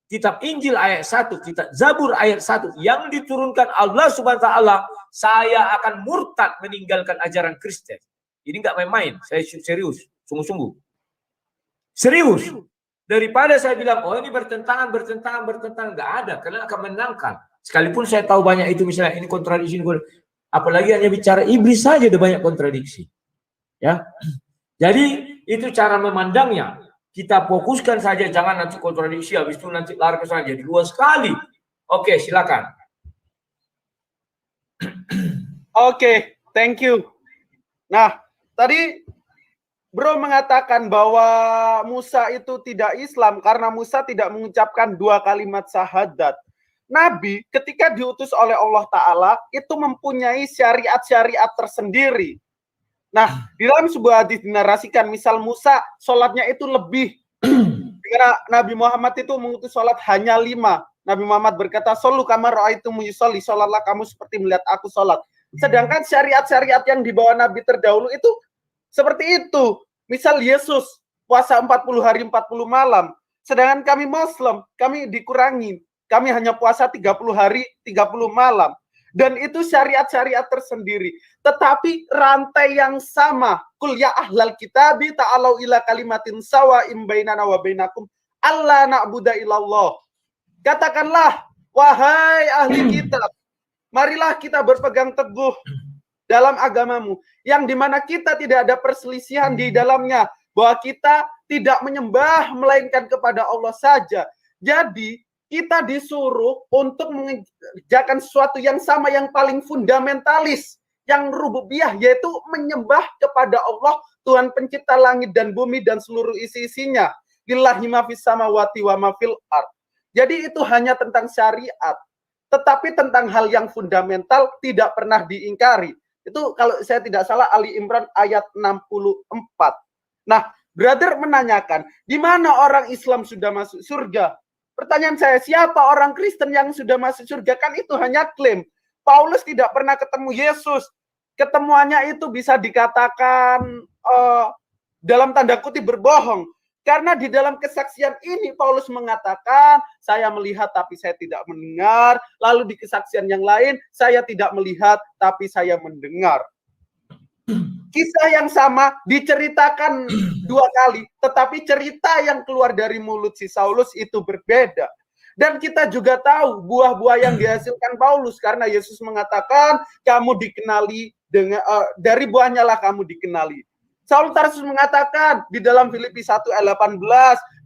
Speaker 1: kitab Injil ayat 1, kitab Zabur ayat 1 yang diturunkan Allah Subhanahu wa taala, saya akan murtad meninggalkan ajaran Kristen. Ini nggak main-main, saya serius, sungguh-sungguh. Serius. Daripada saya bilang, oh ini bertentangan, nggak ada, karena akan menangkan. Sekalipun saya tahu banyak itu misalnya ini kontradiksi, apalagi hanya bicara iblis saja ada banyak kontradiksi. Ya. Jadi itu cara memandangnya. Kita fokuskan saja, jangan nanti kontradiksi, habis itu nanti lari ke sana jadi luas sekali. Oke, silakan.
Speaker 2: Oke, thank you. Nah, tadi Bro mengatakan bahwa Musa itu tidak Islam karena Musa tidak mengucapkan 2 kalimat syahadat. Nabi ketika diutus oleh Allah Ta'ala itu mempunyai syariat-syariat tersendiri. Nah, di dalam sebuah hadis dinarasikan, misal Musa sholatnya itu lebih. Karena Nabi Muhammad itu mengutus sholat hanya 5. Nabi Muhammad berkata, "Shollu kama ra'aitumuni usolli," sholatlah kamu seperti melihat aku sholat. Sedangkan syariat-syariat yang dibawa Nabi terdahulu itu Seperti itu. Misal Yesus puasa 40 hari 40 malam, sedangkan kami Muslim, kami dikurangi. Kami hanya puasa 30 hari 30 malam. Dan itu syariat-syariat tersendiri. Tetapi rantai yang sama. Qul ya ahlal kitabi ta'alau ila kalimatin sawa'im bainana wa bainakum alla na'budu illallah. Katakanlah, wahai ahli kitab, marilah kita berpegang teguh dalam agamamu, yang dimana kita tidak ada perselisihan di dalamnya, bahwa kita tidak menyembah melainkan kepada Allah saja. Jadi kita disuruh untuk mengerjakan sesuatu yang sama, yang paling fundamentalis, yang rububiyah, yaitu menyembah kepada Allah, Tuhan pencipta langit dan bumi dan seluruh isi-isinya. Lillahi ma fis samawati wa ma fil ard. Jadi itu hanya tentang syariat, tetapi tentang hal yang fundamental tidak pernah diingkari. Itu kalau saya tidak salah Ali Imran ayat 64. Nah, brother menanyakan, di mana orang Islam sudah masuk surga? Pertanyaan saya, siapa orang Kristen yang sudah masuk surga? Kan itu hanya klaim. Paulus tidak pernah ketemu Yesus. Ketemuannya itu bisa dikatakan dalam tanda kutip berbohong. Karena di dalam kesaksian ini Paulus mengatakan, saya melihat tapi saya tidak mendengar. Lalu di kesaksian yang lain, saya tidak melihat tapi saya mendengar. Kisah yang sama diceritakan 2 kali, tetapi cerita yang keluar dari mulut si Saulus itu berbeda. Dan kita juga tahu buah-buah yang dihasilkan Paulus, karena Yesus mengatakan kamu dikenali dengan dari buahnya lah kamu dikenali. Saul Tarsus mengatakan di dalam Filipi 1:18,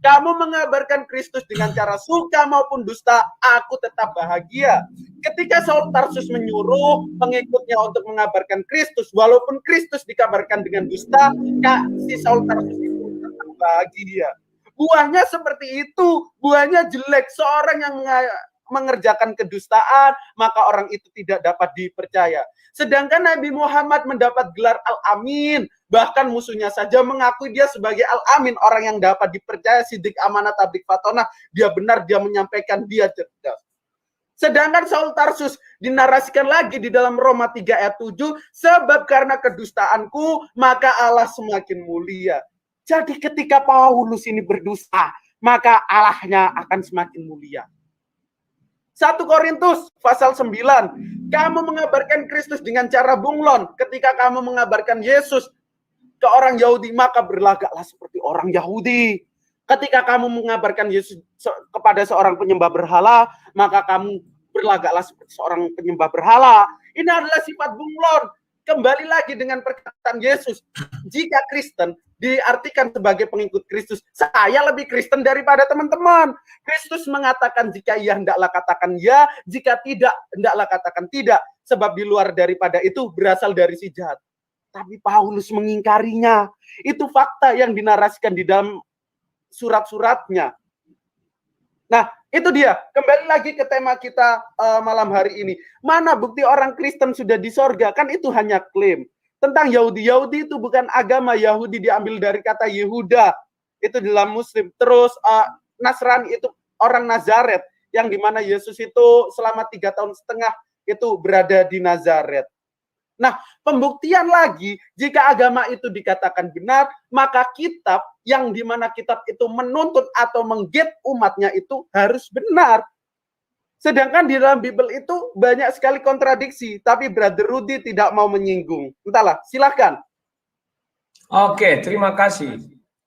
Speaker 2: kamu mengabarkan Kristus dengan cara suka maupun dusta, aku tetap bahagia. Ketika Saul Tarsus menyuruh pengikutnya untuk mengabarkan Kristus, walaupun Kristus dikabarkan dengan dusta, si Saul Tarsus itu tetap bahagia. Buahnya seperti itu, buahnya jelek. Seorang yang mengerjakan kedustaan, maka orang itu tidak dapat dipercaya. Sedangkan Nabi Muhammad mendapat gelar Al-Amin, bahkan musuhnya saja mengakui dia sebagai Al-Amin, orang yang dapat dipercaya, sidik, amanah, tablik, fatonah, dia benar, dia menyampaikan, dia cerdas. Sedangkan Saul Tarsus dinarasikan lagi di dalam Roma 3 ayat 7, sebab karena kedustaanku, maka Allah semakin mulia. Jadi ketika Paulus ini berdusta, maka Allahnya akan semakin mulia. 1 Korintus pasal 9, kamu mengabarkan Kristus dengan cara bunglon. Ketika kamu mengabarkan Yesus ke orang Yahudi, maka berlagaklah seperti orang Yahudi. Ketika kamu mengabarkan Yesus kepada seorang penyembah berhala, maka kamu berlagaklah seperti seorang penyembah berhala. Ini adalah sifat bunglon. Kembali lagi dengan perkataan Yesus, jika Kristen diartikan sebagai pengikut Kristus, saya lebih Kristen daripada teman-teman. Kristus mengatakan jika iya hendaklah katakan ya, jika tidak hendaklah katakan tidak, sebab di luar daripada itu berasal dari si jahat. Tapi Paulus mengingkarinya. Itu fakta yang dinarasikan di dalam surat-suratnya. Nah, itu dia. Kembali lagi ke tema kita malam hari ini. Mana bukti orang Kristen sudah di sorga? Kan itu hanya klaim. Tentang Yahudi. Yahudi itu bukan agama. Yahudi diambil dari kata Yehuda. Itu dalam Muslim. Terus Nasrani itu orang Nazaret. Yang dimana Yesus itu selama 3,5 tahun itu berada di Nazaret. Nah, pembuktian lagi, jika agama itu dikatakan benar, maka kitab yang dimana kitab itu menuntut atau menggait umatnya itu harus benar. Sedangkan di dalam Bible itu banyak sekali kontradiksi, tapi Brother Rudy tidak mau menyinggung. Entahlah, silakan.
Speaker 1: Oke, terima kasih.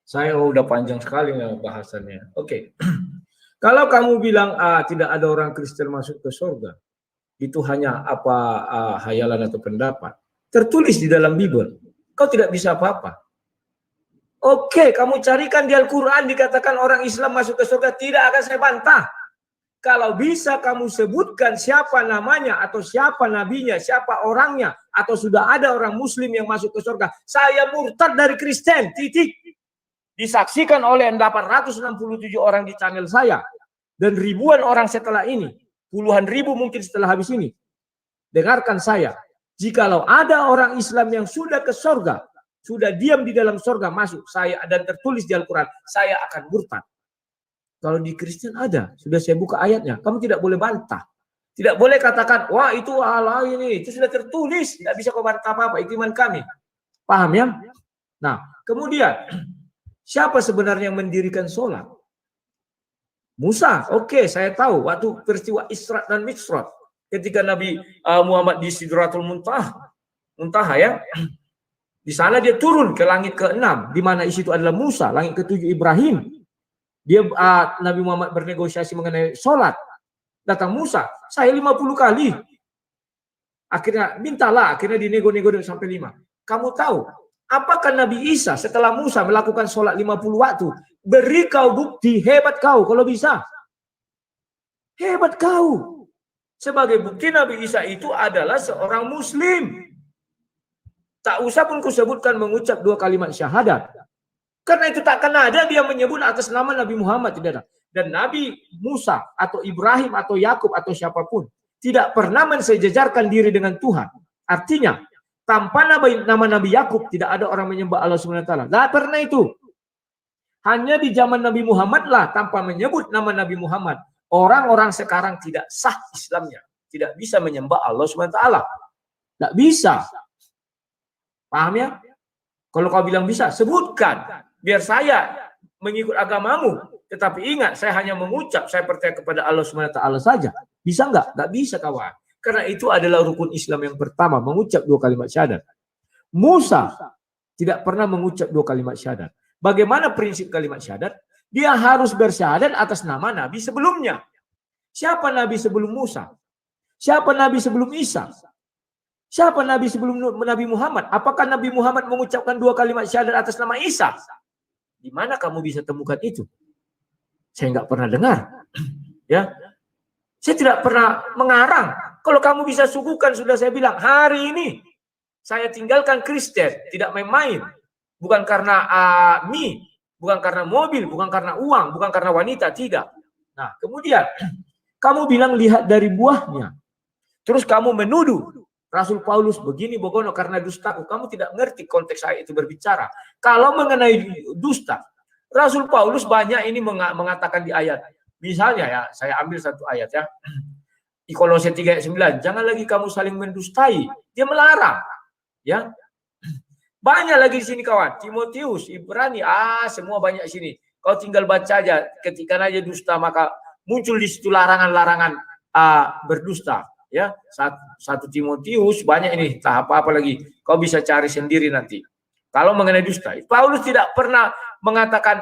Speaker 1: Saya udah panjang sekali bahasannya. Oke. Kalau kamu bilang tidak ada orang Kristen masuk ke surga, itu hanya hayalan atau pendapat. Tertulis di dalam Bible. Kau tidak bisa apa-apa. Oke, kamu carikan di Al-Quran dikatakan orang Islam masuk ke surga, tidak akan saya bantah. Kalau bisa kamu sebutkan siapa namanya atau siapa nabinya, siapa orangnya, atau sudah ada orang Muslim yang masuk ke surga, saya murtad dari Kristen, titik. Disaksikan oleh 867 orang di channel saya dan ribuan orang setelah ini. Puluhan ribu mungkin setelah habis ini. Dengarkan saya. Jikalau ada orang Islam yang sudah ke surga, sudah diam di dalam surga, masuk saya dan tertulis di Al-Quran, saya akan murtad. Kalau di Kristen ada, sudah saya buka ayatnya. Kamu tidak boleh bantah. Tidak boleh katakan, wah itu hal ini, itu sudah tertulis. Tidak bisa kau bantah apa-apa, itu iman kami. Paham ya? Nah, kemudian siapa sebenarnya yang mendirikan sholat? Musa. Oke, saya tahu waktu peristiwa Isra dan Mi'raj ketika Nabi Muhammad di Sidratul Muntaha ya. Di sana dia turun ke langit ke-6, di mana isi itu adalah Musa, langit ke-7 Ibrahim. Dia Nabi Muhammad bernegosiasi mengenai sholat. Datang Musa, saya 50 kali. Akhirnya mintalah, akhirnya dinego-nego sampai 5. Kamu tahu, apakah Nabi Isa setelah Musa melakukan sholat 50 waktu, beri kau bukti, hebat kau kalau bisa. Hebat kau. Sebagai bukti Nabi Isa itu adalah seorang muslim. Tak usah pun kusebutkan mengucap 2 kalimat syahadat. Karena itu takkan ada dia menyebut atas nama Nabi Muhammad, tidak ada. Dan Nabi Musa atau Ibrahim atau Yakub atau siapapun tidak pernah mensejajarkan diri dengan Tuhan. Artinya, tanpa nama Nabi Yakub tidak ada orang menyembah Allah SWT. Tidak pernah itu. Hanya di zaman Nabi Muhammad lah tanpa menyebut nama Nabi Muhammad. Orang-orang sekarang tidak sah Islamnya. Tidak bisa menyembah Allah SWT. Tidak bisa. Paham ya? Kalau kau bilang bisa, sebutkan. Biar saya mengikut agamamu. Tetapi ingat, saya hanya mengucap, saya percaya kepada Allah SWT saja. Bisa enggak? Enggak bisa kawan. Karena itu adalah rukun Islam yang pertama, mengucap 2 kalimat syahadat. Musa tidak pernah mengucap 2 kalimat syahadat. Bagaimana prinsip kalimat syahadat? Dia harus bersyahadat atas nama Nabi sebelumnya. Siapa Nabi sebelum Musa? Siapa Nabi sebelum Isa? Siapa Nabi sebelum Nabi Muhammad? Apakah Nabi Muhammad mengucapkan 2 kalimat syahadat atas nama Isa? Di mana kamu bisa temukan itu? Saya nggak pernah dengar. Ya, saya tidak pernah mengarang. Kalau kamu bisa suguhkan, sudah saya bilang, hari ini saya tinggalkan Kristen, tidak main-main. Bukan karena mie, bukan karena mobil, bukan karena uang, bukan karena wanita, tidak. Nah, kemudian kamu bilang lihat dari buahnya. Terus kamu menuduh Rasul Paulus begini bogono karena dustaku. Kamu tidak ngerti konteks saya itu berbicara. Kalau mengenai dusta, Rasul Paulus banyak ini mengatakan di ayat. Misalnya ya, saya ambil satu ayat ya. Di Kolose 3 ayat 9, jangan lagi kamu saling mendustai. Dia melarang. Ya. Banyak lagi di sini kawan. Timotius, Ibrani, semua banyak di sini. Kau tinggal baca aja. Ketika aja dusta maka muncul di situ larangan-larangan berdusta. Ya, 1 Timotius banyak ini, tak apa-apa lagi. Kau bisa cari sendiri nanti. Kalau mengenai dusta, Paulus tidak pernah mengatakan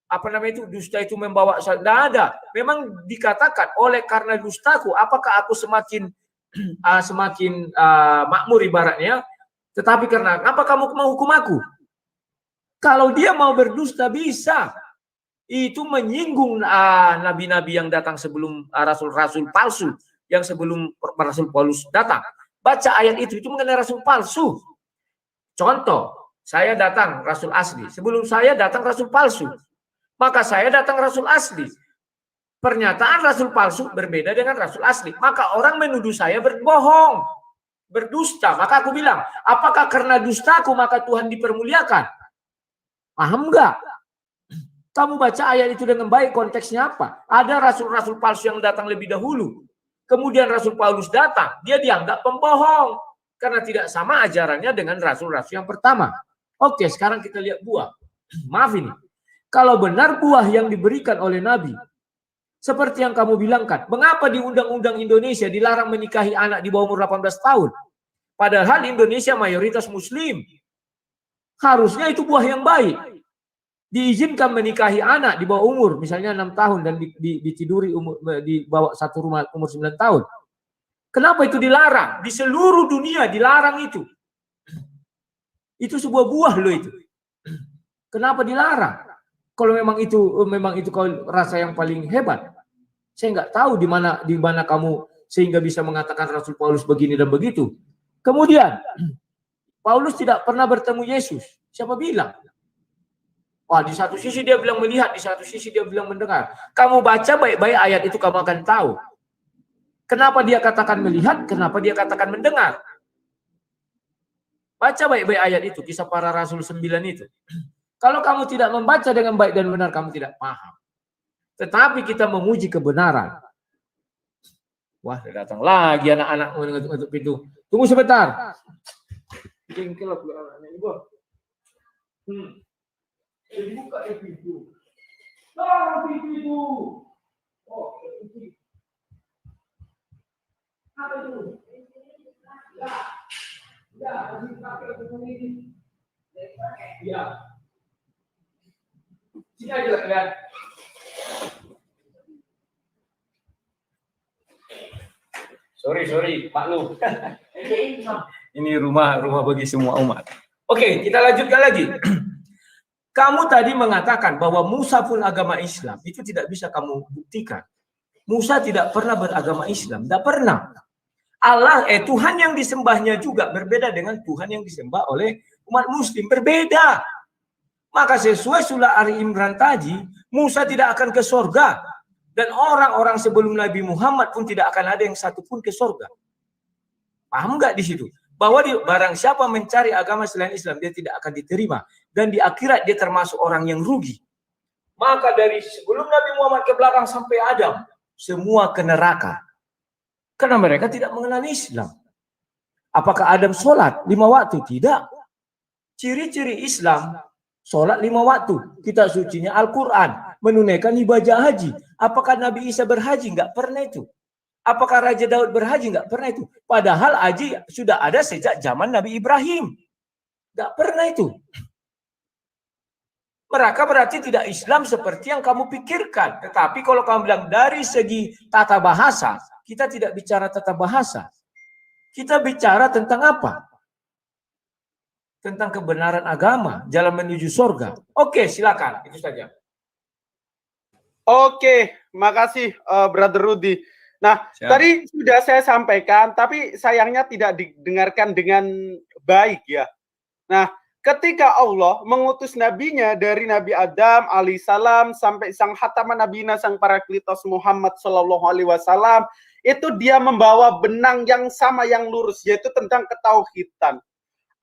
Speaker 1: apa namanya itu dusta itu membawa tidak ada. Memang dikatakan oleh karena dustaku, apakah aku semakin makmur ibaratnya? Tetapi karena apa kamu menghukum aku? Kalau dia mau berdusta bisa. Itu menyinggung nabi-nabi yang datang sebelum rasul-rasul palsu yang sebelum Rasul Paulus datang. Baca ayat itu mengenai rasul palsu. Contoh, saya datang rasul asli, sebelum saya datang rasul palsu. Maka saya datang rasul asli. Pernyataan rasul palsu berbeda dengan rasul asli. Maka orang menuduh saya berbohong, berdusta. Maka aku bilang, apakah karena dustaku maka Tuhan dipermuliakan? Paham enggak? Kamu baca ayat itu dengan baik, konteksnya apa? Ada rasul-rasul palsu yang datang lebih dahulu. Kemudian Rasul Paulus datang, dia dianggap pembohong. Karena tidak sama ajarannya dengan rasul-rasul yang pertama. Oke, sekarang kita lihat buah. Maaf ini. Kalau benar buah yang diberikan oleh Nabi, seperti yang kamu bilangkan, mengapa di Undang-Undang Indonesia dilarang menikahi anak di bawah umur 18 tahun? Padahal Indonesia mayoritas Muslim. Harusnya itu buah yang baik. Diizinkan menikahi anak di bawah umur, misalnya 6 tahun dan ditiduri dibawa satu rumah umur 9 tahun. Kenapa itu dilarang? Di seluruh dunia dilarang itu. Itu sebuah buah loh itu. Kenapa dilarang? Kalau memang itu kau rasa yang paling hebat. Saya nggak tahu di mana kamu sehingga bisa mengatakan Rasul Paulus begini dan begitu. Kemudian Paulus tidak pernah bertemu Yesus. Siapa bilang? Wah, di satu sisi dia bilang melihat, di satu sisi dia bilang mendengar. Kamu baca baik-baik ayat itu, kamu akan tahu. Kenapa dia katakan melihat, kenapa dia katakan mendengar. Baca baik-baik ayat itu, Kisah Para Rasul 9 itu. Kalau kamu tidak membaca dengan baik dan benar, kamu tidak paham. Tetapi kita memuji kebenaran. Wah, datang lagi anak-anak untuk pintu. Tunggu sebentar. Jengkel aku anaknya ibu. Jadi buka ya pintu. Pintu itu. Oh, itu. Apa itu? Ya, harus pakai untuk ini. Ya. Sini aja kalian. Sorry, maklum. Ini rumah bagi semua umat. Oke, kita lanjutkan lagi. Kamu tadi mengatakan bahwa Musa pun agama Islam. Itu tidak bisa kamu buktikan. Musa tidak pernah beragama Islam. Tidak pernah. Allah, Tuhan yang disembahnya juga berbeda dengan Tuhan yang disembah oleh umat muslim. Berbeda. Maka sesuai surah Ali Imran tadi, Musa tidak akan ke surga. Dan orang-orang sebelum Nabi Muhammad pun tidak akan ada yang satu pun ke surga. Paham nggak di situ? Bahwa barang siapa mencari agama selain Islam, dia tidak akan diterima. Dan di akhirat dia termasuk orang yang rugi. Maka dari sebelum Nabi Muhammad ke belakang sampai Adam, semua ke neraka. Karena mereka tidak mengenal Islam. Apakah Adam sholat 5 waktu? Tidak. Ciri-ciri Islam, sholat 5 waktu. Kitab sucinya Al-Quran. Menunaikan ibadah haji. Apakah Nabi Isa berhaji? Enggak pernah itu. Apakah Raja Daud berhaji? Enggak pernah itu. Padahal haji sudah ada sejak zaman Nabi Ibrahim. Enggak pernah itu. Mereka berarti tidak Islam seperti yang kamu pikirkan. Tetapi kalau kamu bilang dari segi tata bahasa, kita tidak bicara tata bahasa. Kita bicara tentang apa? Tentang kebenaran agama, jalan menuju surga. Oke, silakan. Itu saja.
Speaker 2: Oke, makasih Brother Rudy. Nah, tadi sudah saya sampaikan, tapi sayangnya tidak didengarkan dengan baik ya. Nah, ketika Allah mengutus nabinya dari Nabi Adam alaihissalam sampai sang hataman nabiyina sang parakletos Muhammad sallallahu alaihi wasallam, itu dia membawa benang yang sama yang lurus, yaitu tentang ketauhidan.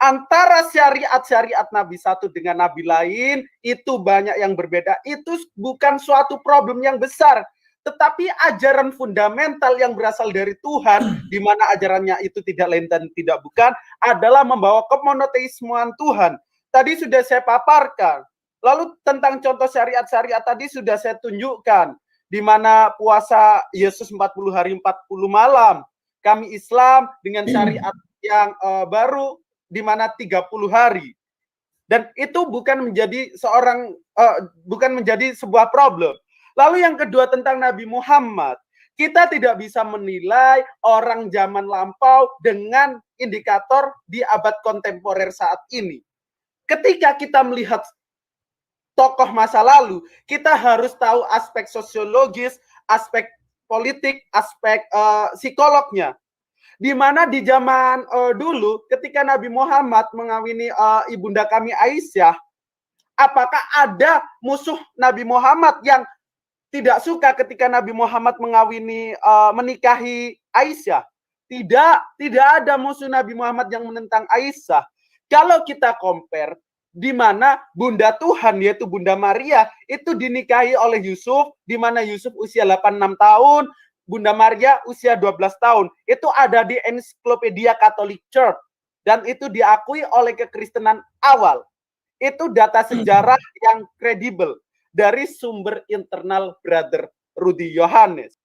Speaker 2: Antara syariat-syariat Nabi satu dengan Nabi lain, itu banyak yang berbeda. Itu bukan suatu problem yang besar. Tetapi ajaran fundamental yang berasal dari Tuhan, di mana ajarannya itu tidak lain dan tidak bukan, adalah membawa kemonoteismuan Tuhan. Tadi sudah saya paparkan. Lalu tentang contoh syariat-syariat tadi sudah saya tunjukkan. Di mana puasa Yesus 40 hari 40 malam. Kami Islam dengan syariat yang baru, di mana 30 hari. Dan itu bukan menjadi sebuah problem. Lalu yang kedua tentang Nabi Muhammad. Kita tidak bisa menilai orang zaman lampau dengan indikator di abad kontemporer saat ini. Ketika kita melihat tokoh masa lalu, kita harus tahu aspek sosiologis, aspek politik, aspek psikolognya. Di mana di zaman dulu ketika Nabi Muhammad mengawini ibunda kami Aisyah, apakah ada musuh Nabi Muhammad yang tidak suka ketika Nabi Muhammad menikahi Aisyah? Tidak ada musuh Nabi Muhammad yang menentang Aisyah. Kalau kita compare, di mana bunda Tuhan yaitu Bunda Maria itu dinikahi oleh Yusuf, di mana Yusuf usia 86 tahun, Bunda Maria usia 12 tahun. Itu ada di Ensiklopedia Catholic Church. Dan itu diakui oleh kekristenan awal. Itu data sejarah yang kredibel dari sumber internal Brother Rudy Yohanes.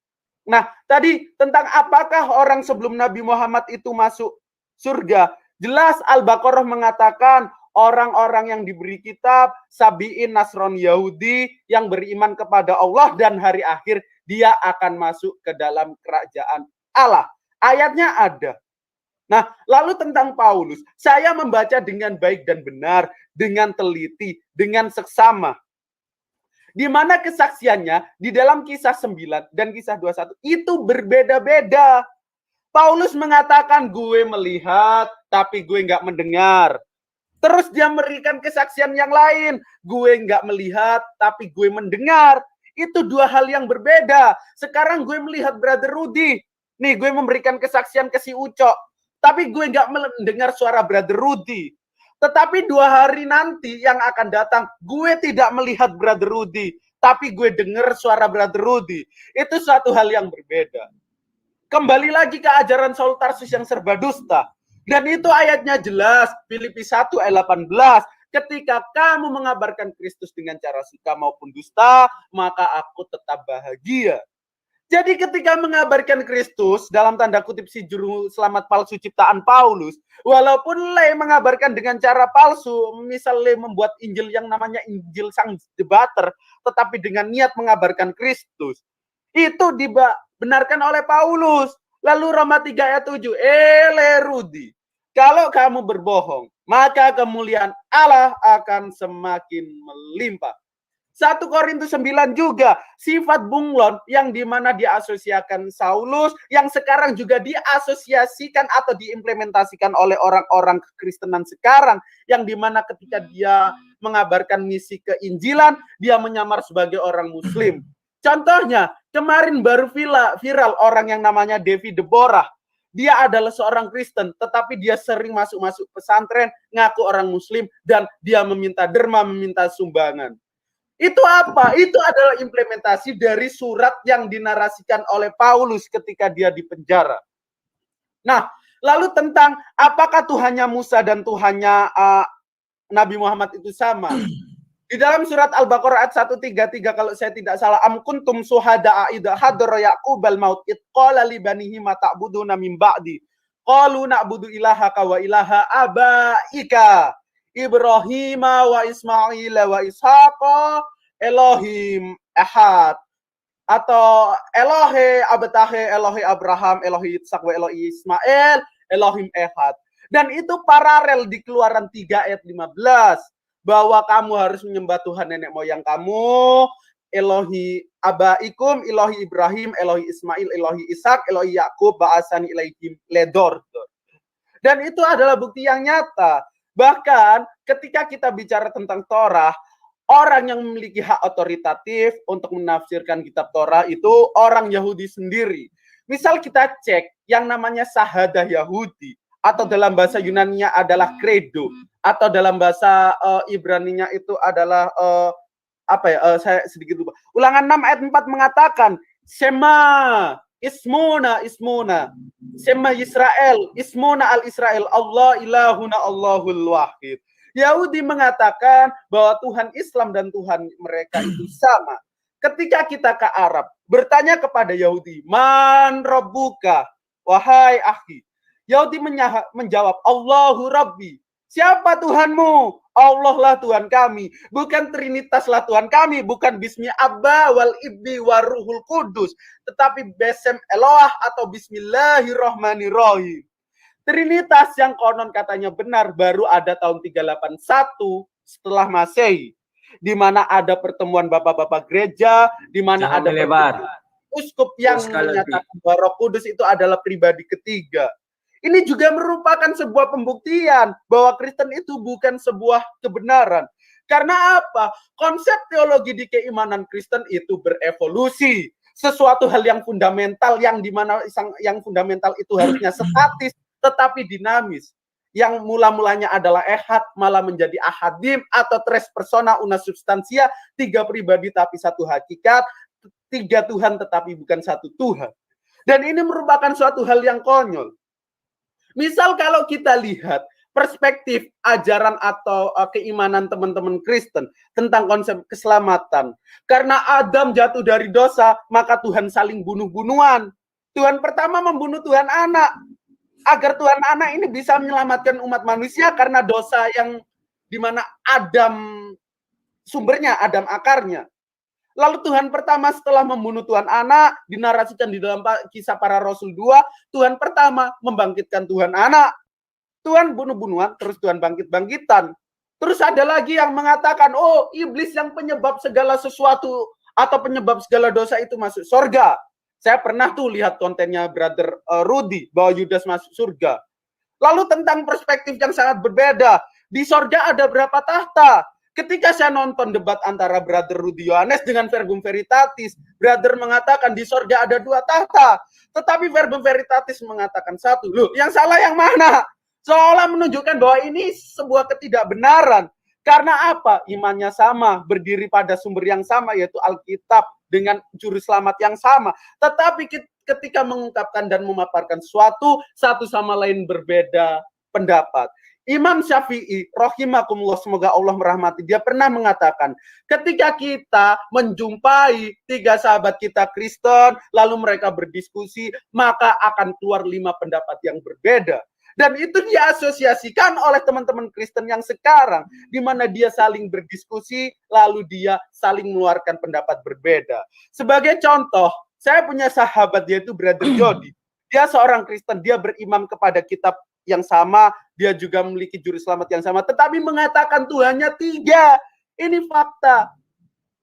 Speaker 2: Nah, tadi tentang apakah orang sebelum Nabi Muhammad itu masuk surga. Jelas Al-Baqarah mengatakan orang-orang yang diberi kitab, Sabi'in, Nasrani, Yahudi, yang beriman kepada Allah dan hari akhir, dia akan masuk ke dalam kerajaan Allah. Ayatnya ada. Nah, lalu tentang Paulus, saya membaca dengan baik dan benar, dengan teliti, dengan seksama. Di mana kesaksiannya di dalam kisah 9 dan kisah 21 itu berbeda-beda. Paulus mengatakan, gue melihat, tapi gue nggak mendengar. Terus dia memberikan kesaksian yang lain, gue nggak melihat, tapi gue mendengar. Itu dua hal yang berbeda. Sekarang gue melihat Brother Rudy. Nih, gue memberikan kesaksian ke si Ucok. Tapi gue nggak mendengar suara Brother Rudy. Tetapi 2 hari nanti yang akan datang, gue tidak melihat Brother Rudy. Tapi gue dengar suara Brother Rudy. Itu suatu hal yang berbeda. Kembali lagi ke ajaran Saul Tarsus yang serba dusta. Dan itu ayatnya jelas, Filipi 1 ayat 18. Ketika kamu mengabarkan Kristus dengan cara suka maupun dusta, maka aku tetap bahagia. Jadi ketika mengabarkan Kristus, dalam tanda kutip si juru selamat palsu ciptaan Paulus, walaupun Le mengabarkan dengan cara palsu, misal Le membuat Injil yang namanya Injil sang debater, tetapi dengan niat mengabarkan Kristus, itu dibenarkan oleh Paulus. Lalu Roma 3 ayat 7, Le Rudi, kalau kamu berbohong, maka kemuliaan Allah akan semakin melimpah. 1 Korintus 9 juga, sifat bunglon yang dimana diasosiasikan Saulus, yang sekarang juga diasosiasikan atau diimplementasikan oleh orang-orang kekristenan sekarang, yang dimana ketika dia mengabarkan misi keinjilan, dia menyamar sebagai orang muslim. Contohnya, kemarin baru viral orang yang namanya Devi Deborah. Dia adalah seorang Kristen, tetapi dia sering masuk-masuk pesantren, ngaku orang muslim, dan dia meminta derma, meminta sumbangan. Itu apa? Itu adalah implementasi dari surat yang dinarasikan oleh Paulus ketika dia di penjara. Nah, lalu tentang apakah Tuhannya Musa dan Tuhannya Nabi Muhammad itu sama? Di dalam surat Al-Baqarah ayat 133 kalau saya tidak salah, am kuntum suhada'a idza hadara yaqubal maut id qala li banihi ma ta'buduna min ba'di qalu na'budu ilahaka wa ilaha abaika Ibrahim wa Ismail wa Ishaqa Elohim Ahad, atau Elohe Abtahe Elohe Abraham Elohe Ishak wa Elohe Ismail Elohim Ehad. Dan itu paralel di Keluaran 3 ayat 15 bahwa kamu harus menyembah Tuhan nenek moyang kamu, Elohi abaikum, Elohi Ibrahim, Elohi Ismail, Elohi Ishak, Elohi Yakub, ba'asani ilaihim ledor. Dan itu adalah bukti yang nyata. Bahkan ketika kita bicara tentang Torah, orang yang memiliki hak otoritatif untuk menafsirkan kitab Torah itu orang Yahudi sendiri. Misal kita cek yang namanya Sahadah Yahudi, atau dalam bahasa Yunani-nya adalah Credo, atau dalam bahasa Ibrani-nya itu adalah saya sedikit lupa. Ulangan 6 ayat 4 mengatakan Shema Ismuna Shema Israel, Ismuna al-Israel, Allah ilahuna Allahul wahid. Yahudi mengatakan bahwa Tuhan Islam dan Tuhan mereka itu sama. Ketika kita ke Arab, bertanya kepada Yahudi, Man Rabbuka, wahai akhi. Yahudi menjawab, Allahu Rabbi. Siapa Tuhanmu? Allah lah Tuhan kami. Bukan Trinitas lah Tuhan kami. Bukan Bismi Abba wal Ibni waruhul Kudus. Tetapi Besem Eloah atau Bismillahirrahmanirrahim. Trinitas yang konon katanya benar baru ada tahun 381 setelah Masehi. Di mana ada pertemuan bapak-bapak gereja. Di mana ada uskup yang menyatakan bahwa Roh Kudus itu adalah pribadi ketiga. Ini juga merupakan sebuah pembuktian bahwa Kristen itu bukan sebuah kebenaran. Karena apa? Konsep teologi di keimanan Kristen itu berevolusi. Sesuatu hal yang fundamental, yang dimana yang fundamental itu harusnya statis, tetapi dinamis. Yang mula-mulanya adalah ehad, malah menjadi ahadim, atau tres persona una substansia, 3 pribadi tapi satu hakikat, 3 Tuhan tetapi bukan satu Tuhan. Dan ini merupakan suatu hal yang konyol. Misal kalau kita lihat perspektif ajaran atau keimanan teman-teman Kristen tentang konsep keselamatan. Karena Adam jatuh dari dosa, maka Tuhan saling bunuh-bunuhan. Tuhan pertama membunuh Tuhan anak. Agar Tuhan anak ini bisa menyelamatkan umat manusia karena dosa yang dimana Adam sumbernya, Adam akarnya. Lalu Tuhan pertama setelah membunuh Tuhan anak, dinarasikan di dalam kisah para Rasul 2, Tuhan pertama membangkitkan Tuhan anak. Tuhan bunuh-bunuhan, terus Tuhan bangkit-bangkitan. Terus ada lagi yang mengatakan, oh iblis yang penyebab segala sesuatu atau penyebab segala dosa itu masuk surga. Saya pernah tuh lihat kontennya Brother Rudy, bahwa Yudas masuk surga. Lalu tentang perspektif yang sangat berbeda, di surga ada berapa tahta? Ketika saya nonton debat antara Brother Rudy Yohanes dengan Verbum Veritatis, Brother mengatakan di sorga ada 2 tahta. Tetapi Verbum Veritatis mengatakan 1. Loh, yang salah yang mana? Seolah menunjukkan bahwa ini sebuah ketidakbenaran. Karena apa? Imannya sama, berdiri pada sumber yang sama, yaitu Alkitab, dengan juru selamat yang sama. Tetapi ketika mengungkapkan dan memaparkan sesuatu, satu sama lain berbeda pendapat. Imam Syafi'i, rahimakumullah, semoga Allah merahmati, dia pernah mengatakan, ketika kita menjumpai 3 sahabat kita Kristen, lalu mereka berdiskusi, maka akan keluar 5 pendapat yang berbeda. Dan itu diasosiasikan oleh teman-teman Kristen yang sekarang, di mana dia saling berdiskusi, lalu dia saling mengeluarkan pendapat berbeda. Sebagai contoh, saya punya sahabat, yaitu Brother Jody. Dia seorang Kristen, dia berimam kepada kitab yang sama, dia juga memiliki juru selamat yang sama, tetapi mengatakan Tuhannya 3. Ini fakta.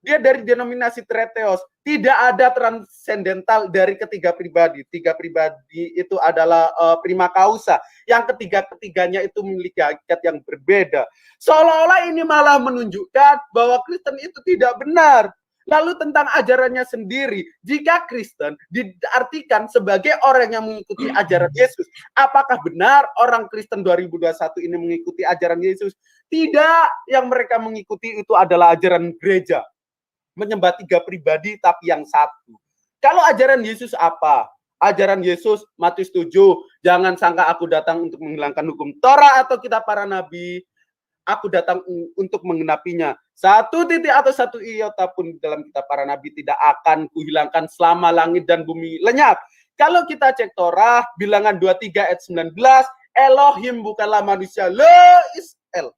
Speaker 2: Dia dari denominasi Treteos. Tidak ada transendental dari ketiga pribadi. 3 pribadi itu adalah prima causa. Yang ketiga-ketiganya itu memiliki hakikat yang berbeda. Seolah-olah ini malah menunjukkan bahwa Kristen itu tidak benar. Lalu tentang ajarannya sendiri, jika Kristen diartikan sebagai orang yang mengikuti ajaran Yesus, apakah benar orang Kristen 2021 ini mengikuti ajaran Yesus? Tidak, yang mereka mengikuti itu adalah ajaran gereja. Menyembah 3 pribadi tapi yang satu. Kalau ajaran Yesus apa? Ajaran Yesus, Matius 7, jangan sangka aku datang untuk menghilangkan hukum Torah atau kitab para nabi, aku datang untuk menggenapinya. 1 titik atau 1 iota pun dalam kitab para nabi tidak akan kuhilangkan selama langit dan bumi lenyap. Kalau kita cek Torah, bilangan 23 ayat 19, Elohim bukanlah manusia, Lo Israel.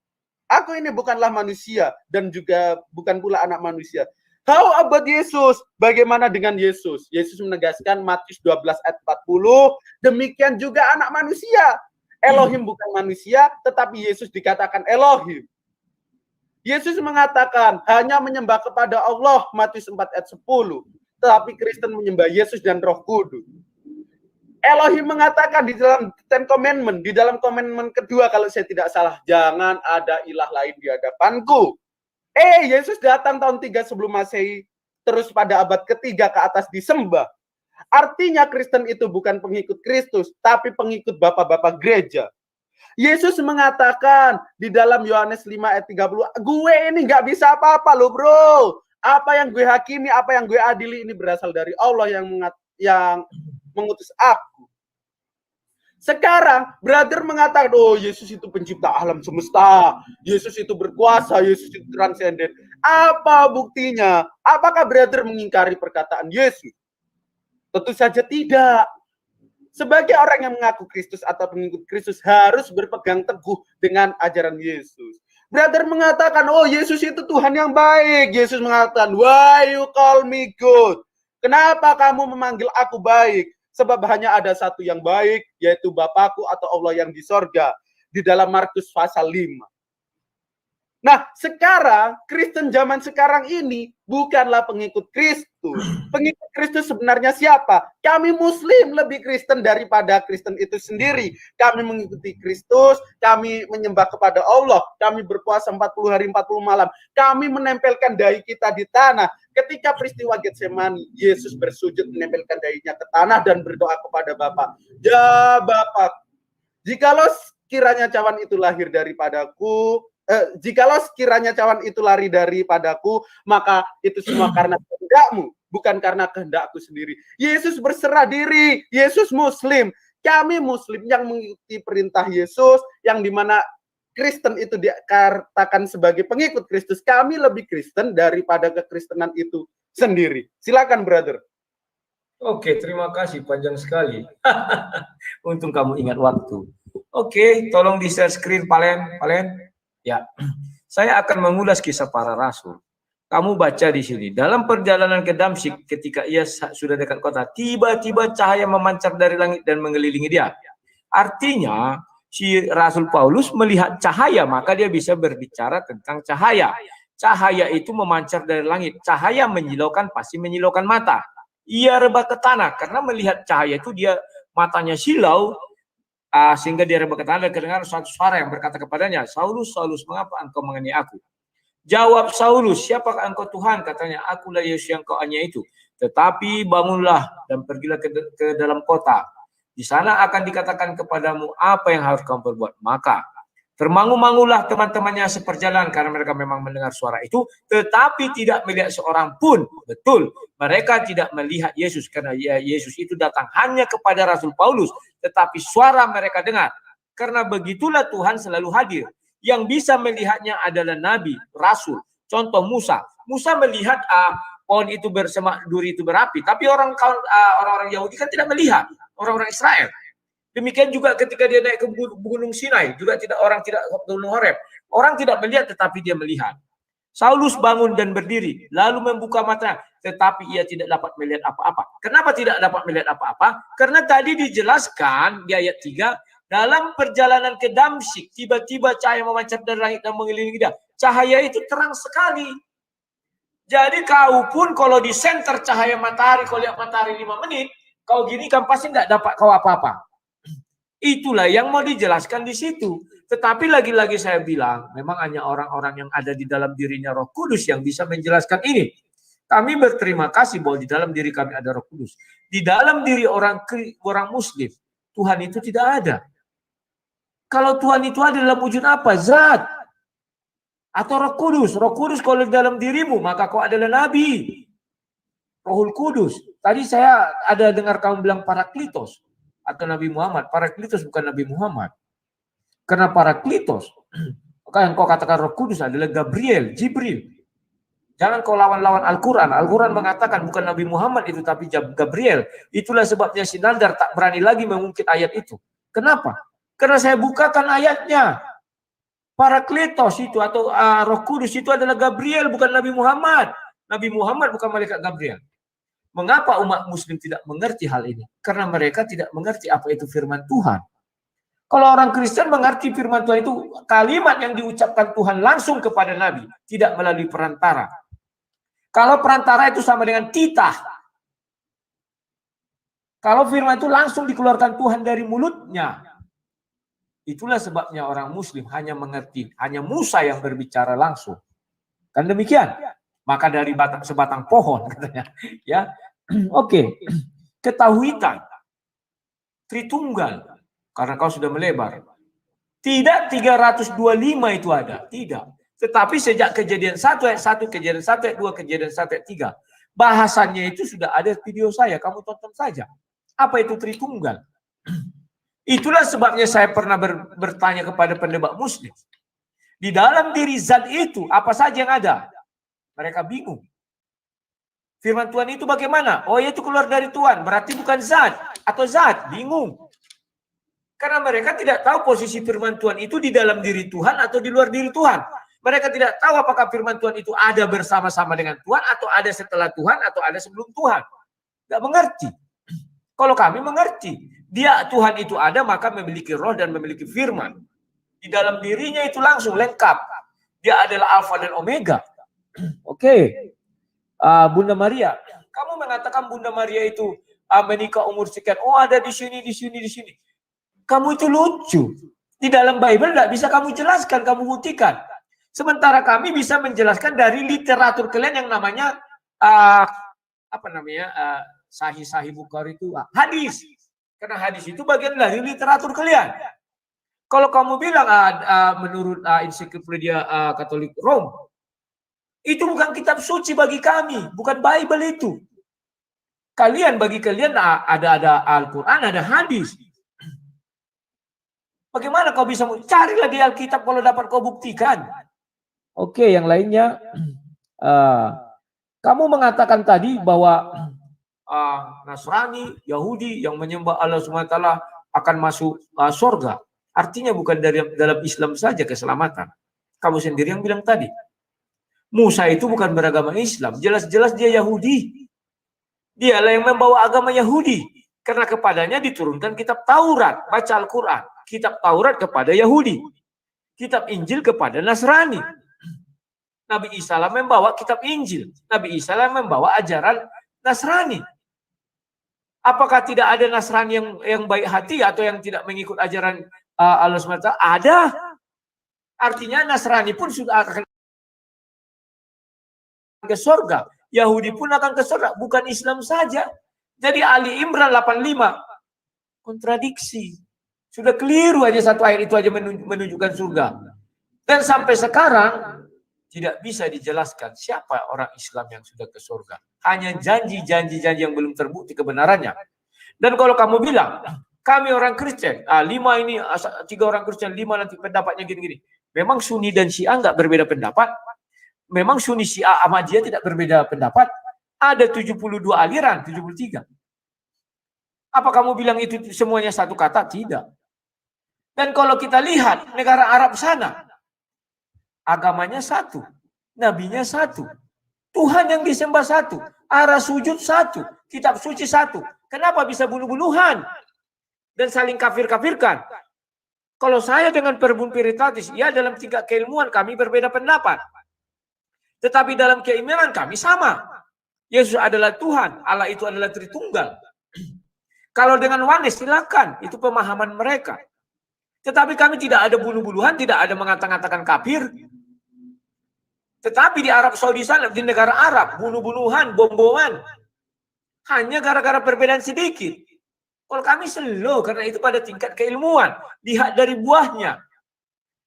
Speaker 2: Aku ini bukanlah manusia dan juga bukan pula anak manusia. How about Yesus? Bagaimana dengan Yesus? Yesus menegaskan Matius 12 ayat 40, demikian juga anak manusia. Elohim bukan manusia, tetapi Yesus dikatakan Elohim. Yesus mengatakan hanya menyembah kepada Allah, Matius 4 ayat 10. Tetapi Kristen menyembah Yesus dan Roh Kudus. Elohim mengatakan di dalam Ten Commandment, di dalam komitmen kedua kalau saya tidak salah, jangan ada ilah lain di hadapanku. Yesus datang tahun 3 sebelum Masehi, terus pada abad ketiga ke atas disembah. Artinya Kristen itu bukan pengikut Kristus, tapi pengikut bapak-bapak gereja. Yesus mengatakan di dalam Yohanes 5 ayat 30, gue ini nggak bisa apa-apa loh bro. Apa yang gue hakimi, apa yang gue adili ini berasal dari Allah yang mengutus aku. Sekarang, brother mengatakan, Yesus itu pencipta alam semesta. Yesus itu berkuasa, Yesus itu transenden. Apa buktinya? Apakah brother mengingkari perkataan Yesus? Tentu saja tidak. Sebagai orang yang mengaku Kristus atau pengikut Kristus harus berpegang teguh dengan ajaran Yesus. Brother mengatakan, Yesus itu Tuhan yang baik. Yesus mengatakan, why you call me good? Kenapa kamu memanggil aku baik? Sebab hanya ada satu yang baik, yaitu Bapakku atau Allah yang di sorga. Di dalam Markus pasal 5. Nah, sekarang, Kristen zaman sekarang ini bukanlah pengikut Kristus. Pengikut Kristus sebenarnya siapa? Kami Muslim lebih Kristen daripada Kristen itu sendiri. Kami mengikuti Kristus, kami menyembah kepada Allah, kami berpuasa 40 hari 40 malam. Kami menempelkan dahi kita di tanah. Ketika peristiwa Getsemani, Yesus bersujud menempelkan dahinya ke tanah dan berdoa kepada Bapa. Ya Bapa, jikalau kiranya cawan itu lahir daripadaku, jikalau sekiranya cawan itu lari daripadaku, maka itu semua karena kehendak-Mu, bukan karena kehendak-Ku sendiri. Yesus berserah diri, Yesus Muslim. Kami Muslim yang mengikuti perintah Yesus, yang dimana Kristen itu dikatakan sebagai pengikut Kristus. Kami lebih Kristen daripada kekristenan itu sendiri. Silakan, brother.
Speaker 1: Oke, terima kasih, panjang sekali. Untung kamu ingat waktu. Oke, tolong di-share screen, Palen. Ya, saya akan mengulas kisah para rasul. Kamu baca di sini. Dalam perjalanan ke Damsyik, ketika ia sudah dekat kota, tiba-tiba cahaya memancar dari langit dan mengelilingi dia. Artinya, si Rasul Paulus melihat cahaya, maka dia bisa berbicara tentang cahaya. Cahaya itu memancar dari langit. Cahaya menyilaukan, pasti menyilaukan mata. Ia rebah ke tanah, karena melihat cahaya itu dia matanya silau, sehingga dia rebah ke tanah dan kedengaran suatu suara yang berkata kepadanya, Saulus, Saulus, mengapa engkau mengenai aku? Jawab Saulus, siapakah engkau Tuhan? Katanya, akulah Yesus yang kau aniaya itu. Tetapi bangunlah dan pergilah ke dalam kota. Di sana akan dikatakan kepadamu apa yang harus kamu perbuat. Maka termangu-mangulah teman-temannya seperjalanan karena mereka memang mendengar suara itu, tetapi tidak melihat seorang pun. Betul, mereka tidak melihat Yesus karena Yesus itu datang hanya kepada Rasul Paulus, tetapi suara mereka dengar. Karena begitulah Tuhan selalu hadir. Yang bisa melihatnya adalah Nabi, Rasul. Contoh Musa. Musa melihat pohon itu bersemak, duri itu berapi. Tapi orang-orang Yahudi kan tidak melihat. Orang-orang Israel. Demikian juga ketika dia naik ke Gunung Sinai. Juga orang tidak ke Gunung Horeb. Orang tidak melihat tetapi dia melihat. Saulus bangun dan berdiri, lalu membuka mata, tetapi ia tidak dapat melihat apa-apa. Kenapa tidak dapat melihat apa-apa? Karena tadi dijelaskan di ayat 3, dalam perjalanan ke Damsyik, tiba-tiba cahaya memancar dari langit dan mengelilingi dia. Cahaya itu terang sekali. Jadi kau pun kalau di senter cahaya matahari, kau lihat matahari 5 menit, kau gini kan pasti nggak dapat kau apa-apa. Itulah yang mau dijelaskan di situ. Tetapi lagi-lagi saya bilang, memang hanya orang-orang yang ada di dalam dirinya Roh Kudus yang bisa menjelaskan ini. Kami berterima kasih bahwa di dalam diri kami ada Roh Kudus. Di dalam diri orang Muslim, Tuhan itu tidak ada. Kalau Tuhan itu ada dalam wujud apa? Zat. Atau Roh Kudus. Roh Kudus kalau di dalam dirimu, maka kau adalah Nabi. Rohul Kudus. Tadi saya ada dengar kamu bilang Parakletos. Atau Nabi Muhammad. Parakletos bukan Nabi Muhammad. Karena Parakletos, yang kau katakan Roh Kudus adalah Gabriel, Jibril. Jangan kau lawan-lawan Al-Quran. Al-Quran mengatakan bukan Nabi Muhammad itu, tapi Gabriel. Itulah sebabnya Sinandar tak berani lagi mengungkit ayat itu. Kenapa? Karena saya bukakan ayatnya. Parakletos itu atau Roh Kudus itu adalah Gabriel, bukan Nabi Muhammad. Nabi Muhammad bukan malaikat Gabriel. Mengapa umat Muslim tidak mengerti hal ini? Karena mereka tidak mengerti apa itu firman Tuhan. Kalau orang Kristen mengerti firman Tuhan itu kalimat yang diucapkan Tuhan langsung kepada Nabi, tidak melalui perantara. Kalau perantara itu sama dengan titah. Kalau firman itu langsung dikeluarkan Tuhan dari mulutnya. Itulah sebabnya orang Muslim hanya mengerti, hanya Musa yang berbicara langsung. Kan demikian? Maka dari sebatang pohon katanya. Ya, oke. Ketahuitan Tritunggal. Karena kau sudah melebar. Tidak 325 itu ada. Tidak. Tetapi sejak kejadian 1 ayat 1, kejadian 1 ayat 2, kejadian 1 ayat 3. Bahasannya itu sudah ada video saya. Kamu tonton saja. Apa itu Tritunggal? Itulah sebabnya saya pernah bertanya kepada pendebat Muslim. Di dalam diri zat itu, apa saja yang ada? Mereka bingung. Firman Tuhan itu bagaimana? Oh, itu keluar dari Tuhan. Berarti bukan zat. Atau zat. Bingung. Karena mereka tidak tahu posisi firman Tuhan itu di dalam diri Tuhan atau di luar diri Tuhan. Mereka tidak tahu apakah firman Tuhan itu ada bersama-sama dengan Tuhan atau ada setelah Tuhan atau ada sebelum Tuhan. Tidak mengerti. Kalau kami mengerti. Dia Tuhan itu ada maka memiliki roh dan memiliki firman. Di dalam dirinya itu langsung lengkap. Dia adalah Alfa dan Omega. Oke. Bunda Maria. Kamu mengatakan Bunda Maria itu menikah umur sekian. Oh ada di sini, di sini, di sini. Kamu itu lucu. Di dalam Bible tidak bisa kamu jelaskan, kamu buktikan. Sementara kami bisa menjelaskan dari literatur kalian yang namanya Sahih Bukhari itu hadis. Karena hadis itu bagian dari literatur kalian. Kalau kamu bilang menurut ensiklopedia Katolik Rome, itu bukan kitab suci bagi kami, bukan Bible itu. Bagi kalian ada Al-Quran, ada hadis. Bagaimana kau bisa carilah di Alkitab kalau dapat kau buktikan? Oke, yang lainnya, kamu mengatakan tadi bahwa Nasrani, Yahudi yang menyembah Allah SWT akan masuk surga. Artinya bukan dari dalam Islam saja keselamatan. Kamu sendiri yang bilang tadi. Musa itu bukan beragama Islam. Jelas-jelas dia Yahudi. Dialah yang membawa agama Yahudi. Karena kepadanya diturunkan kitab Taurat. Baca Al-Quran. Kitab Taurat kepada Yahudi. Kitab Injil kepada Nasrani. Nabi Isa lah membawa kitab Injil. Nabi Isa lah membawa ajaran Nasrani. Apakah tidak ada Nasrani yang baik hati atau yang tidak mengikut ajaran Allah SWT? Ada. Artinya Nasrani pun sudah akan ke surga. Yahudi pun akan ke surga. Bukan Islam saja. Jadi Ali Imran 85. Kontradiksi. Sudah keliru aja satu ayat itu aja menunjukkan surga. Dan sampai sekarang tidak bisa dijelaskan siapa orang Islam yang sudah ke surga. Hanya janji-janji yang belum terbukti kebenarannya. Dan kalau kamu bilang, Kami orang Kristen, 5 ini 3 orang Kristen, 5 nanti pendapatnya gini-gini. Memang Sunni dan Syiah nggak berbeda pendapat. Memang Sunni Syiah Ahmadiyah tidak berbeda pendapat. Ada 72 aliran, 73. Apa kamu bilang itu semuanya satu kata? Tidak. Dan kalau kita lihat negara Arab sana, agamanya satu, nabinya satu, Tuhan yang disembah satu, arah sujud satu, kitab suci satu. Kenapa bisa bunuh-bunuhan dan saling kafir-kafirkan? Kalau saya dengan Perbun Piritatis, ya dalam tingkat keilmuan kami berbeda pendapat. Tetapi dalam keimanan kami sama. Yesus adalah Tuhan, Allah itu adalah Tritunggal. Kalau dengan Wanes silakan, itu pemahaman mereka. Tetapi kami tidak ada bunuh-bunuhan, tidak ada mengatakan kafir. Tetapi di Arab Saudi sana, di negara Arab, bunuh-bunuhan, bom-boman. Hanya gara-gara perbedaan sedikit. Kalau kami slow, karena itu pada tingkat keilmuan. Lihat dari buahnya.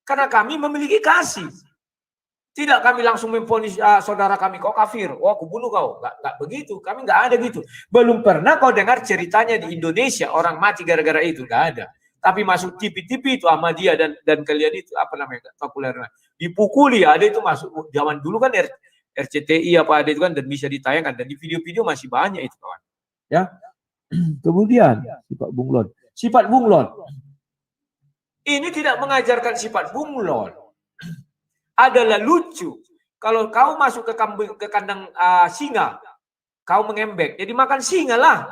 Speaker 1: Karena kami memiliki kasih. Tidak kami langsung memponis saudara kami, kau kafir, oh aku bunuh kau. Nggak begitu, kami nggak ada gitu. Belum pernah kau dengar ceritanya di Indonesia, orang mati gara-gara itu, nggak ada. Tapi masuk TV-TV itu Ahmadiyah dan kalian itu, apa namanya, populernya. Dipukuli, ada itu masuk, zaman dulu kan RCTI apa ada itu kan, dan bisa ditayangkan. Dan di video-video masih banyak itu kawan. Ya. Kemudian, sifat bunglon. Sifat bunglon. Ini tidak mengajarkan sifat bunglon. Adalah lucu. Kalau kau masuk ke kandang singa, kau mengembek, jadi makan singa lah.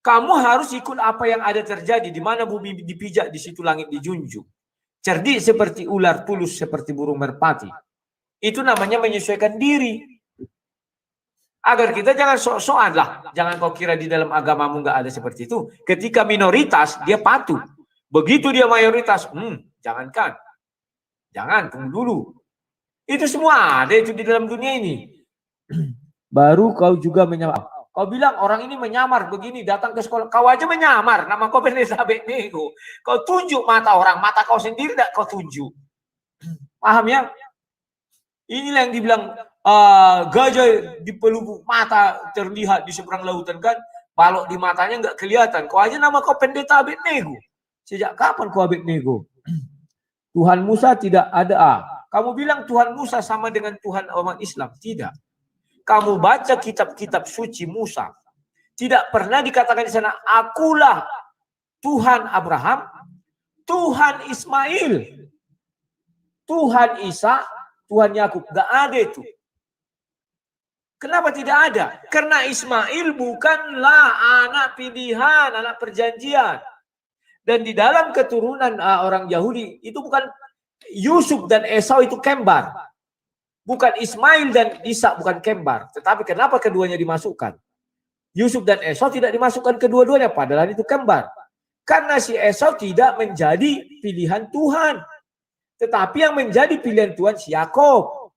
Speaker 1: Kamu harus ikut apa yang ada terjadi, di mana bumi dipijak, di situ langit dijunjung. Cerdik seperti ular, tulus seperti burung merpati. Itu namanya menyesuaikan diri. Agar kita jangan sok-sokan lah. Jangan kau kira di dalam agamamu nggak ada seperti itu. Ketika minoritas, dia patuh. Begitu dia mayoritas, jangankan. Jangan, tunggu dulu. Itu semua ada itu di dalam dunia ini. Baru kau juga menyamar. Kau bilang orang ini menyamar begini, datang ke sekolah. Kau aja menyamar, nama kau Pendeta Abednego. Kau tunjuk mata orang, mata kau sendiri tidak kau tunjuk. Paham ya? Inilah yang dibilang gajah di pelupuk mata terlihat di seberang lautan kan. Balok di matanya nggak kelihatan. Kau aja nama kau Pendeta Abednego. Sejak kapan kau Abednego? Tuhan Musa tidak ada. Kamu bilang Tuhan Musa sama dengan Tuhan umat Islam. Tidak. Kamu baca kitab-kitab suci Musa. Tidak pernah dikatakan di sana, akulah Tuhan Abraham, Tuhan Ismail, Tuhan Isa, Tuhan Yakub. Gak ada itu. Kenapa tidak ada? Karena Ismail bukanlah anak pilihan, anak perjanjian. Dan di dalam keturunan orang Yahudi, itu bukan Yusuf dan Esau itu kembar. Bukan Ismail dan Ishak bukan kembar. Tetapi kenapa keduanya dimasukkan? Yusuf dan Esau tidak dimasukkan kedua-duanya, padahal itu kembar. Karena si Esau tidak menjadi pilihan Tuhan. Tetapi yang menjadi pilihan Tuhan si Yakob.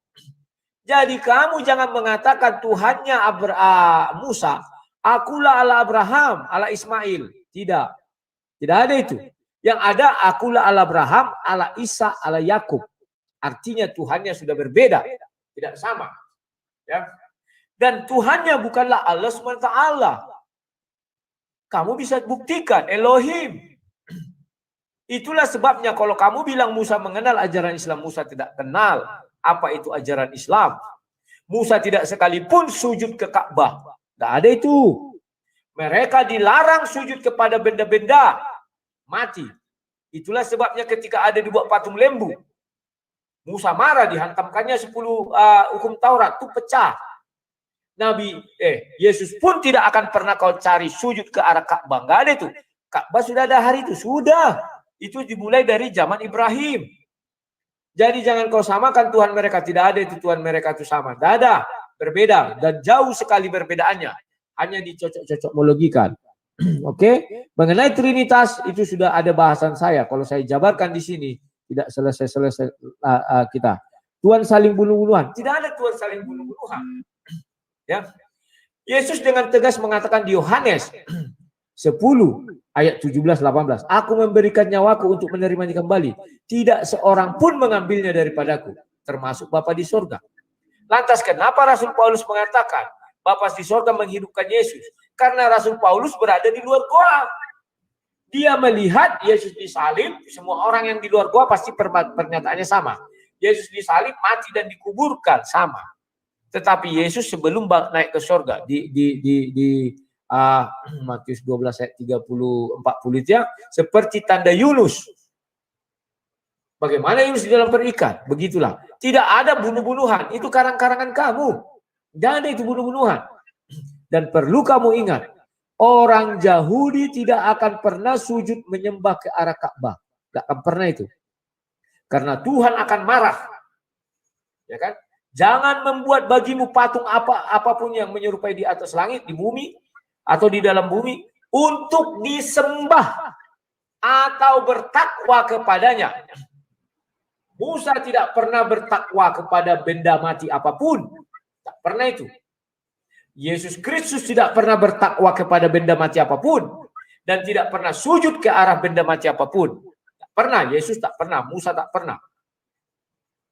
Speaker 1: Jadi kamu jangan mengatakan Tuhannya Musa, akulah Allah Abraham, Allah Ismail. Tidak. Tidak ada itu. Yang ada akulah Allah Abraham, Allah Isa, Allah Yakub. Artinya Tuhannya sudah berbeda, tidak sama. Ya. Dan Tuhannya bukanlah Allah SWT. Kamu bisa buktikan Elohim. Itulah sebabnya kalau kamu bilang Musa mengenal ajaran Islam, Musa tidak kenal apa itu ajaran Islam. Musa tidak sekalipun sujud ke Ka'bah. Tidak ada itu. Mereka dilarang sujud kepada benda-benda mati. Itulah sebabnya ketika ada dibuat patung lembu, Musa marah, dihantamkannya 10 hukum Taurat, itu pecah. Yesus pun tidak akan pernah kau cari sujud ke arah Ka'bah. Enggak ada itu. Ka'bah sudah ada hari itu. Sudah. Itu dimulai dari zaman Ibrahim. Jadi jangan kau samakan Tuhan mereka. Tidak ada itu Tuhan mereka itu sama. Tidak ada. Berbeda. Dan jauh sekali perbedaannya. Hanya dicocok-cocok-mologikan. Oke. Mengenai Trinitas, itu sudah ada bahasan saya. Kalau saya jabarkan di sini, tidak selesai-selesai kita. Tuhan saling bunuh-bunuhan. Tidak ada Tuhan saling bunuh-bunuhan. Ya. Yesus dengan tegas mengatakan di Yohanes 10 ayat 17-18. Aku memberikan nyawaku untuk menerimanya kembali. Tidak seorang pun mengambilnya daripadaku. Termasuk Bapa di sorga. Lantas kenapa Rasul Paulus mengatakan Bapa di sorga menghidupkan Yesus? Karena Rasul Paulus berada di luar goa. Dia melihat Yesus disalib, semua orang yang di luar gua pasti pernyataannya sama. Yesus disalib, mati dan dikuburkan, sama. Tetapi Yesus sebelum naik ke surga di Matius 12 ayat 30-40 itu ya, seperti tanda Yunus. Bagaimana Yunus di dalam perikan? Begitulah. Tidak ada bunuh-bunuhan. Itu karang-karangan kamu. Tidak ada itu bunuh-bunuhan. Dan perlu kamu ingat, orang Yahudi tidak akan pernah sujud menyembah ke arah Ka'bah. Tidak akan pernah itu. Karena Tuhan akan marah. Ya kan? Jangan membuat bagimu patung apapun yang menyerupai di atas langit, di bumi, atau di dalam bumi, untuk disembah atau bertakwa kepadanya. Musa tidak pernah bertakwa kepada benda mati apapun. Tak pernah itu. Yesus Kristus tidak pernah bertakwa kepada benda mati apapun. Dan tidak pernah sujud ke arah benda mati apapun. Tak pernah. Yesus tak pernah. Musa tak pernah.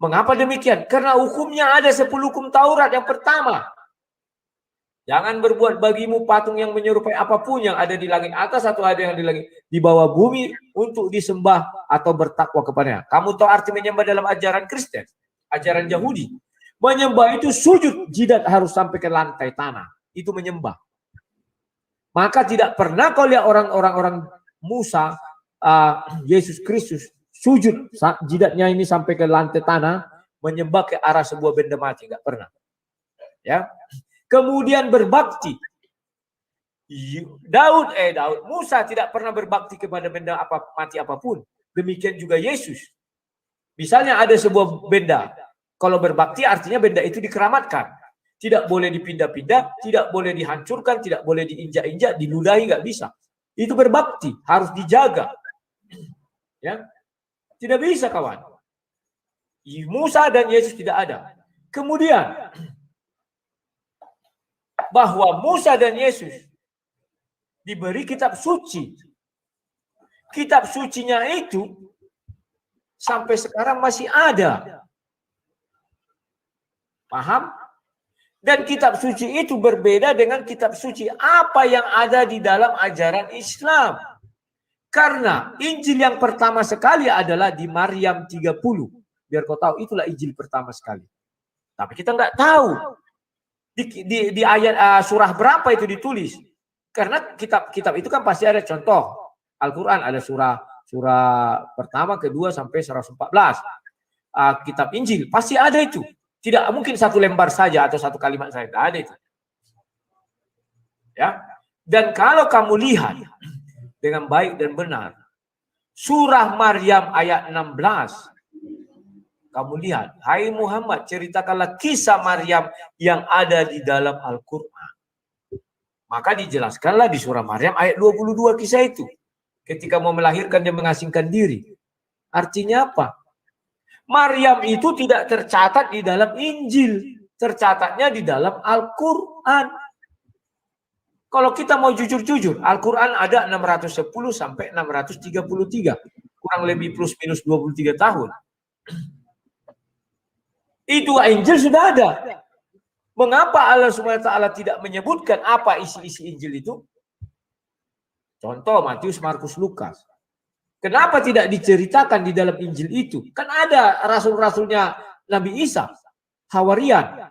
Speaker 1: Mengapa demikian? Karena hukumnya ada 10 hukum Taurat. Yang pertama, jangan berbuat bagimu patung yang menyerupai apapun yang ada di langit atas atau ada yang di bawah bumi untuk disembah atau bertakwa kepadanya. Kamu tahu arti menyembah dalam ajaran Kristen, ajaran Yahudi. Menyembah itu sujud, jidat harus sampai ke lantai tanah. Itu menyembah. Maka tidak pernah kau lihat orang Musa, Yesus Kristus sujud jidatnya ini sampai ke lantai tanah menyembah ke arah sebuah benda mati, enggak pernah. Ya. Kemudian berbakti. Daud Musa tidak pernah berbakti kepada benda mati apapun. Demikian juga Yesus. Misalnya ada sebuah benda, kalau berbakti artinya benda itu dikeramatkan. Tidak boleh dipindah-pindah, tidak boleh dihancurkan, tidak boleh diinjak-injak, diludahi, nggak bisa. Itu berbakti, harus dijaga. Ya. Tidak bisa, kawan. Musa dan Yesus tidak ada. Kemudian bahwa Musa dan Yesus diberi kitab suci. Kitab sucinya itu sampai sekarang masih ada. Paham? Dan kitab suci itu berbeda dengan kitab suci apa yang ada di dalam ajaran Islam. Karena Injil yang pertama sekali adalah di Maryam 30. Biar kau tahu, itulah Injil pertama sekali. Tapi kita nggak tahu di ayat surah berapa itu ditulis. Karena kitab itu kan pasti ada contoh. Al-Quran ada surah pertama, kedua sampai 114. Kitab Injil pasti ada itu. Tidak mungkin satu lembar saja atau satu kalimat saja. Tidak ada itu. Ya. Dan kalau kamu lihat dengan baik dan benar, surah Maryam ayat 16, kamu lihat, hai Muhammad, ceritakanlah kisah Maryam yang ada di dalam Al-Quran. Maka dijelaskanlah di surah Maryam ayat 22 kisah itu. Ketika mau melahirkan dia mengasingkan diri. Artinya apa? Maryam itu tidak tercatat di dalam Injil. Tercatatnya di dalam Al-Quran. Kalau kita mau jujur-jujur, Al-Quran ada 610 sampai 633. Kurang lebih plus minus 23 tahun. Itu Injil sudah ada. Mengapa Allah SWT tidak menyebutkan apa isi-isi Injil itu? Contoh Matius, Markus, Lukas. Kenapa tidak diceritakan di dalam Injil itu? Kan ada rasul-rasulnya Nabi Isa, Hawarian.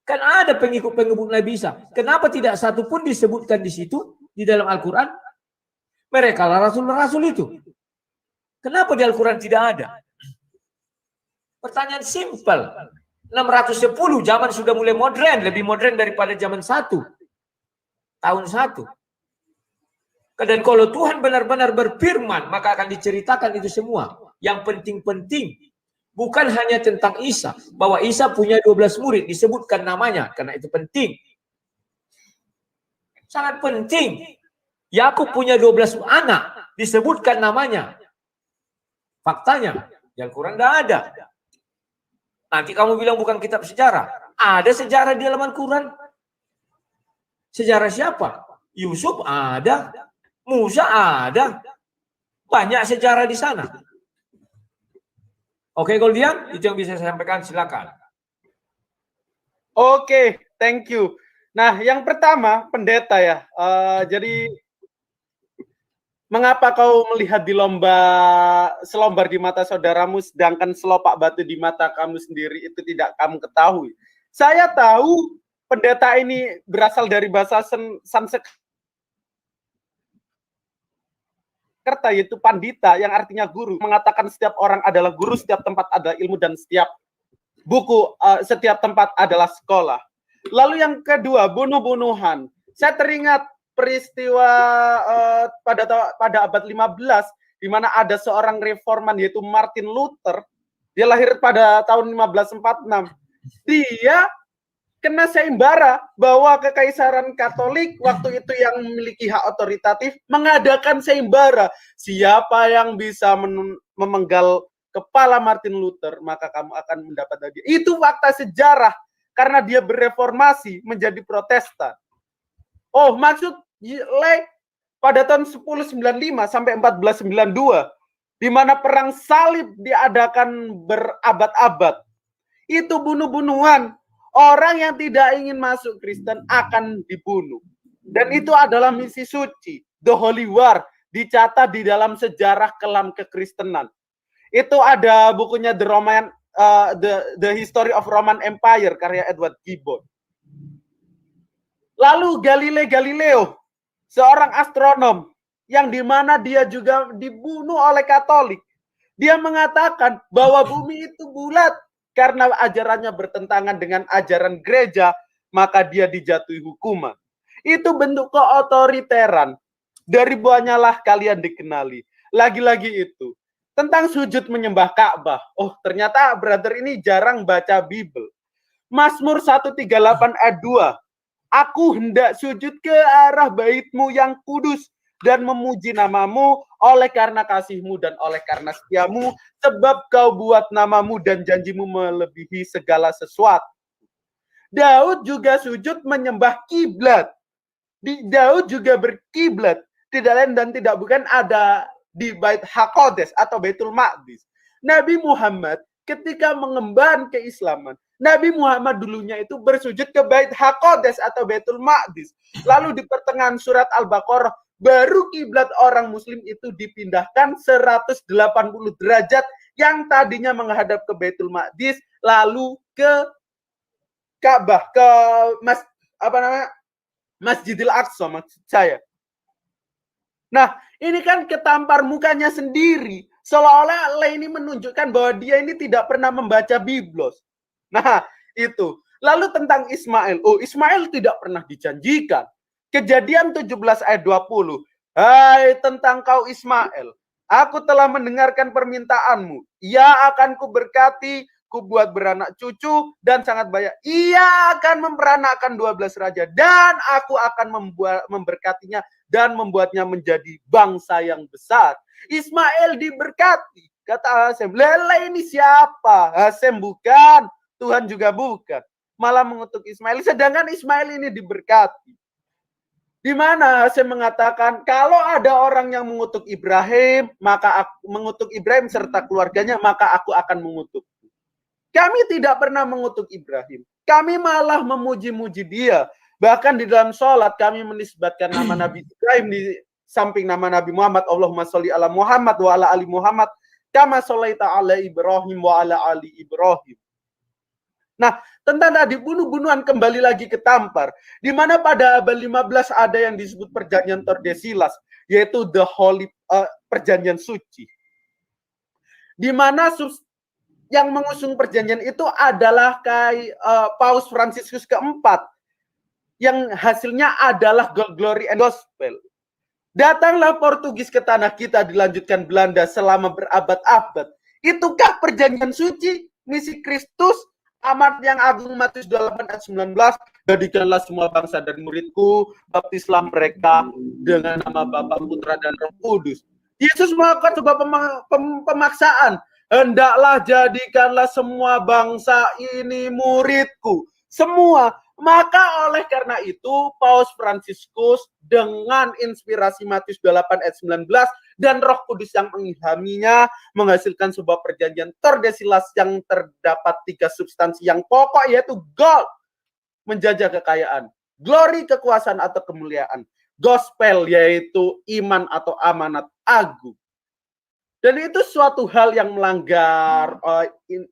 Speaker 1: Kan ada pengikut-pengikut Nabi Isa. Kenapa tidak satu pun disebutkan di situ, di dalam Al-Quran? Mereka lah rasul-rasul itu. Kenapa di Al-Quran tidak ada? Pertanyaan simpel. 610, zaman sudah mulai modern, lebih modern daripada zaman 1. Tahun 1. Dan kalau Tuhan benar-benar berfirman, maka akan diceritakan itu semua. Yang penting-penting. Bukan hanya tentang Isa. Bahwa Isa punya 12 murid. Disebutkan namanya. Karena itu penting. Sangat penting. Yakub punya 12 anak. Disebutkan namanya. Faktanya. Di Al-Quran tidak ada. Nanti kamu bilang bukan kitab sejarah. Ada sejarah di dalam Al-Quran. Sejarah siapa? Yusuf ada. Musa ada. Banyak sejarah di sana. Oke, Goldian, itu yang bisa saya sampaikan, silakan.
Speaker 2: Oke, thank you. Nah, yang pertama, pendeta ya. Jadi Mengapa kau melihat di selombar di mata saudaramu, sedangkan selopak batu di mata kamu sendiri itu tidak kamu ketahui? Saya tahu pendeta ini berasal dari bahasa Sanskerta, yaitu pandita, yang artinya guru. Mengatakan setiap orang adalah guru, setiap tempat adalah ilmu, dan setiap setiap tempat adalah sekolah. Lalu yang kedua, bunuh-bunuhan. Saya teringat peristiwa pada abad 15, di mana ada seorang reforman yaitu Martin Luther. Dia lahir pada tahun 1546. Dia kena sayembara bahwa Kekaisaran Katolik waktu itu yang memiliki hak otoritatif mengadakan sayembara. Siapa yang bisa memenggal kepala Martin Luther, maka kamu akan mendapat hadiah. Itu fakta sejarah, karena dia bereformasi menjadi Protestan. Oh, maksud pada tahun 1095 sampai 1492, di mana perang salib diadakan berabad-abad. Itu bunuh-bunuhan. Orang yang tidak ingin masuk Kristen akan dibunuh. Dan itu adalah misi suci. The Holy War dicatat di dalam sejarah kelam kekristenan. Itu ada bukunya The History of Roman Empire karya Edward Gibbon. Lalu Galileo, seorang astronom yang dimana dia juga dibunuh oleh Katolik. Dia mengatakan bahwa bumi itu bulat. Karena ajarannya bertentangan dengan ajaran gereja, maka dia dijatuhi hukuman. Itu bentuk keotoriteran. Dari buahnya kalian dikenali. Lagi-lagi itu. Tentang sujud menyembah Ka'bah. Oh, ternyata brother ini jarang baca Bible. Mazmur 138 ayat 2. Aku hendak sujud ke arah bait-Mu yang kudus dan memuji nama-Mu oleh karena kasih-Mu dan oleh karena setia-Mu, sebab Kau buat nama-Mu dan janji-Mu melebihi segala sesuatu. Daud juga sujud menyembah kiblat. Daud juga berkiblat, tidak lain dan tidak bukan ada di Bait HaQodes atau Baitul Maqdis. Nabi Muhammad ketika mengemban keislaman, Nabi Muhammad dulunya itu bersujud ke Bait HaQodes atau Baitul Maqdis. Lalu di pertengahan surat Al-Baqarah, baru kiblat orang muslim itu dipindahkan 180 derajat, yang tadinya menghadap ke Baitul Maqdis lalu ke Ka'bah, ke Masjidil Aqsa maksud saya. Nah, ini kan ketampar mukanya sendiri, seolah-olah ini menunjukkan bahwa dia ini tidak pernah membaca Biblos. Nah, itu. Lalu tentang Ismail. Oh, Ismail tidak pernah dijanjikan. Kejadian 17 ayat 20. Hai tentang kau Ismail, aku telah mendengarkan permintaanmu. Ia akan kuberkati, kubuat beranak cucu dan sangat banyak. Ia akan memperanakkan 12 raja dan aku akan memberkatinya dan membuatnya menjadi bangsa yang besar. Ismail diberkati. Kata Hasem, lele ini siapa? Hasem bukan, Tuhan juga bukan. Malah mengutuk Ismail, sedangkan Ismail ini diberkati. Di mana Hasem mengatakan kalau ada orang yang mengutuk Ibrahim, maka aku mengutuk Ibrahim serta keluarganya, maka aku akan mengutuk. Kami tidak pernah mengutuk Ibrahim. Kami malah memuji-muji dia. Bahkan di dalam sholat kami menisbatkan nama Nabi Ibrahim di samping nama Nabi Muhammad. Allahumma sholli ala Muhammad wa ala ali Muhammad kama sholaita ala Ibrahim wa ala ali Ibrahim. Nah, tentang tadi bunuh-bunuhan kembali lagi ke Tampar, di mana pada abad 15 ada yang disebut perjanjian Tordesillas, yaitu the holy perjanjian suci. Di mana yang mengusung perjanjian itu adalah Paus Fransiskus keempat, yang hasilnya adalah Glory and Gospel. Datanglah Portugis ke tanah kita, dilanjutkan Belanda selama berabad-abad. Itukah perjanjian suci? Misi Kristus, Amat yang Agung Matius 28 ayat 19, jadikanlah semua bangsa dan muridku, baptislah mereka dengan nama Bapa, Putra, dan Roh Kudus. Yesus melakukan sebuah pemaksaan. Hendaklah jadikanlah semua bangsa ini muridku. Semua. Maka oleh karena itu Paus Fransiskus dengan inspirasi Matius 28 ayat 19 dan Roh Kudus yang mengilhaminya menghasilkan sebuah perjanjian Tordesillas yang terdapat 3 substansi yang pokok, yaitu gold, menjajah kekayaan, glory, kekuasaan atau kemuliaan, gospel, yaitu iman atau amanat agung. Dan itu suatu hal yang melanggar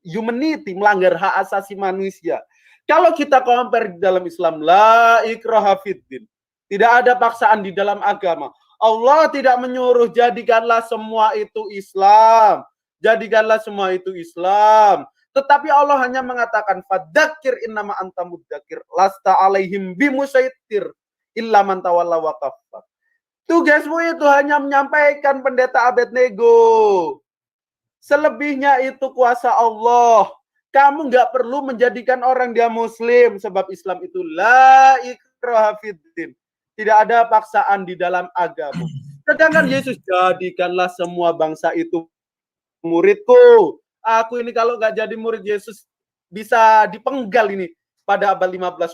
Speaker 2: humanity, melanggar hak asasi manusia. Kalau kita compare di dalam Islam, la ikraha fiddin, tidak ada paksaan di dalam agama. Allah tidak menyuruh jadikanlah semua itu Islam, jadikanlah semua itu Islam. Tetapi Allah hanya mengatakan fadzakir innama anta mudzakir lasta alaihim bimusaitir illa man tawalla wa kafar. Tugasmu itu hanya menyampaikan, Pendeta Abednego. Selebihnya itu kuasa Allah. Kamu nggak perlu menjadikan orang dia muslim, sebab Islam itu la ikraha fiddin. Tidak ada paksaan di dalam agama. Sedangkan Yesus, jadikanlah semua bangsa itu muridku. Aku ini kalau nggak jadi murid Yesus bisa dipenggal ini pada abad 15.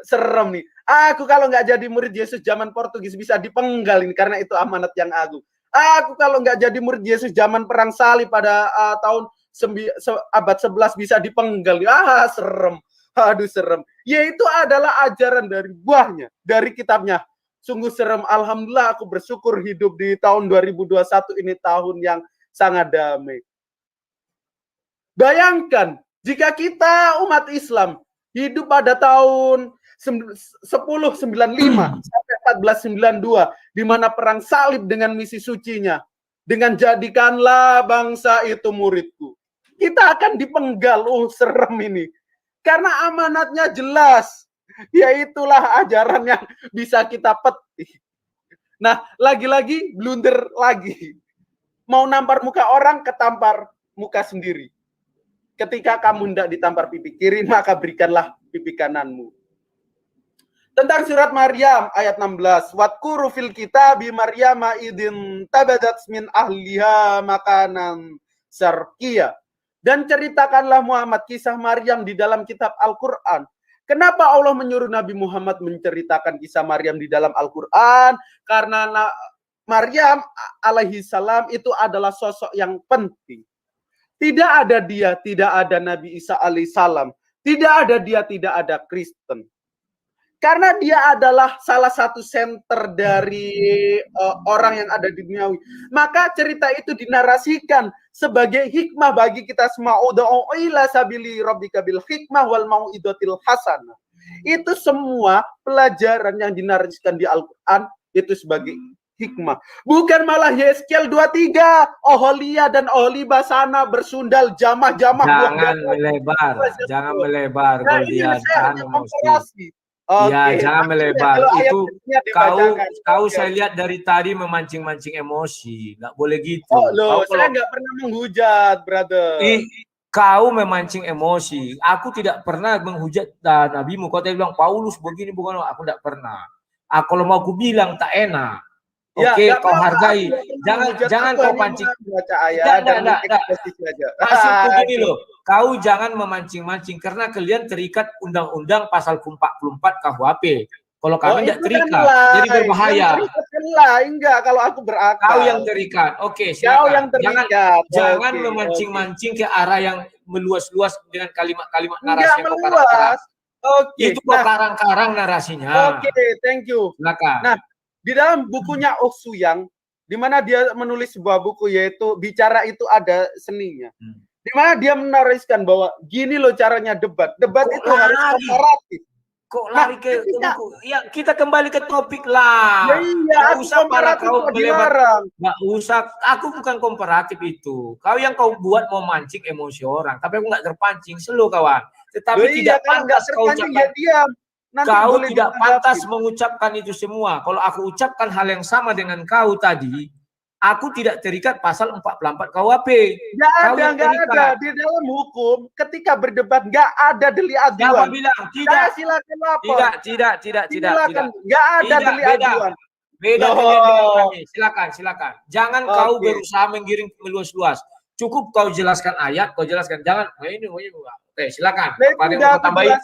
Speaker 2: Serem nih. Aku kalau nggak jadi murid Yesus zaman Portugis bisa dipenggal ini karena itu amanat yang agung. Aku kalau nggak jadi murid Yesus zaman perang salib pada tahun abad 11 bisa dipenggal. Serem. Aduh serem. Yaitu adalah ajaran dari buahnya, dari kitabnya. Sungguh serem. Alhamdulillah aku bersyukur hidup di tahun 2021 ini tahun yang sangat damai. Bayangkan jika kita umat Islam hidup pada tahun 1095 sampai 1492 di mana perang salib dengan misi sucinya, dengan jadikanlah bangsa itu muridku, kita akan dipenggal. Serem ini karena amanatnya jelas, yaitulah ajaran yang bisa kita petik. Nah, lagi-lagi blunder lagi, mau nampar muka orang, ketampar muka sendiri. Ketika kamu hendak ditampar pipi kiri, maka berikanlah pipi kananmu. Tentang surat Maryam ayat 16. Wadkuru fil kitabi Maryama idin tabadat min ahliha makanan sarkia. Dan ceritakanlah Muhammad kisah Maryam di dalam kitab Al-Quran. Kenapa Allah menyuruh Nabi Muhammad menceritakan kisah Maryam di dalam Al-Quran? Karena Maryam alaihi salam itu adalah sosok yang penting. Tidak ada dia, tidak ada Nabi Isa alaihissalam. Tidak ada dia, tidak ada Kristen. Karena dia adalah salah satu center dari orang yang ada di duniawi. Maka cerita itu dinarasikan sebagai hikmah bagi kita semua. Ud'u ila sabili rabbika bil hikmah wal mau'izatil hasanah. Itu semua pelajaran yang dinarasikan di Al-Quran itu sebagai hikmah. Bukan malah Yeskel 23, Oholia dan Oholiba sana bersundal jamah-jamah.
Speaker 1: Jangan melebar.
Speaker 2: Nah, ini saya hanya komparasi.
Speaker 1: Ya, jangan melebar. Itu kau saya lihat dari tadi memancing-mancing emosi. Nggak boleh gitu.
Speaker 2: Oh, loh, saya nggak pernah menghujat, brother.
Speaker 1: Kau memancing emosi. Aku tidak pernah menghujat nabimu. Kau tadi bilang Paulus begini, bukan? Aku tidak pernah. Kalau mau aku bilang tak enak. Oke, kau hargai. Jangan kau pancing.
Speaker 2: Baca ayat
Speaker 1: Maksudku gini loh. Kau jangan memancing-mancing karena kalian terikat undang-undang pasal 44 KUHP. Kalau kami tidak terikat, jadi berbahaya.
Speaker 2: Enggak, kalau aku berakal.
Speaker 1: Kau yang terikat. Oke, silakan. Jangan memancing-mancing ke arah yang meluas-luas dengan kalimat-kalimat narasi yang
Speaker 2: meluas.
Speaker 1: Itu kok karang-karang narasinya.
Speaker 2: Oke, thank you.
Speaker 1: Silakan.
Speaker 2: Nah, di dalam bukunya Oh Suyang, di mana dia menulis sebuah buku yaitu Bicara Itu Ada Seninya. Di mana dia menariskan bahwa gini loh caranya debat. Debat itu harus komparatif.
Speaker 1: Kok lari ke buku? Ya, kita kembali ke topik lah.
Speaker 2: Iya,
Speaker 1: nggak usah para kau melebar. Nggak usah. Aku bukan komparatif itu. Kau yang kau buat mau mancing emosi orang. Tapi aku nggak terpancing. Selo kawan. Tetapi tidak pantas kau ucapkan. Kau tidak pantas mengucapkan itu semua. Kalau aku ucapkan hal yang sama dengan kau tadi, aku tidak terikat pasal 44 KUHP.
Speaker 2: Nggak ada. Di dalam hukum, ketika berdebat, nggak ada delik aduan.
Speaker 1: Siapa bilang? Tidak.
Speaker 2: Silakan lapor.
Speaker 1: Tidak.
Speaker 2: Nggak ada delik aduan.
Speaker 1: Beda dengan kami. Silakan. Jangan kau berusaha menggiring meluas-luas. Cukup kau jelaskan ayat, kau jelaskan. Jangan. Ini. Oke, silakan. Apa yang mau tambahin?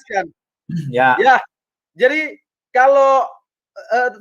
Speaker 1: Ya.
Speaker 2: Jadi kalau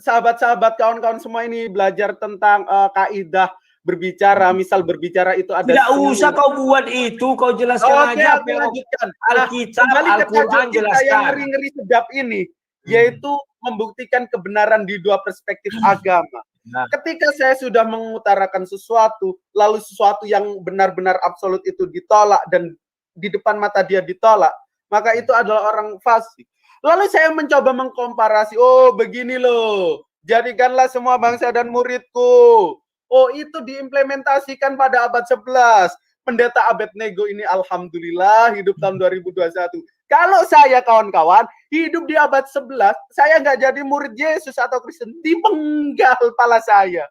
Speaker 2: sahabat-sahabat, kawan-kawan semua ini belajar tentang kaidah berbicara, misal berbicara itu ada. Tidak
Speaker 1: usah kau buat itu, kau jelaskan aja.
Speaker 2: Lanjutkan.
Speaker 1: Alkitab, Al-Quran jelaskan.
Speaker 2: Yang ngeri-ngeri sedap ini, yaitu membuktikan kebenaran di dua perspektif agama.
Speaker 1: Nah.
Speaker 2: Ketika saya sudah mengutarakan sesuatu, lalu sesuatu yang benar-benar absolut itu ditolak dan di depan mata dia ditolak, maka itu adalah orang fasik. Lalu saya mencoba mengkomparasi, oh begini loh, jadikanlah semua bangsa dan muridku. Oh itu diimplementasikan pada abad 11. Pendeta Abednego ini alhamdulillah hidup tahun 2021. Kalau saya kawan-kawan hidup di abad 11, saya nggak jadi murid Yesus atau Kristen, dipenggal kepala saya.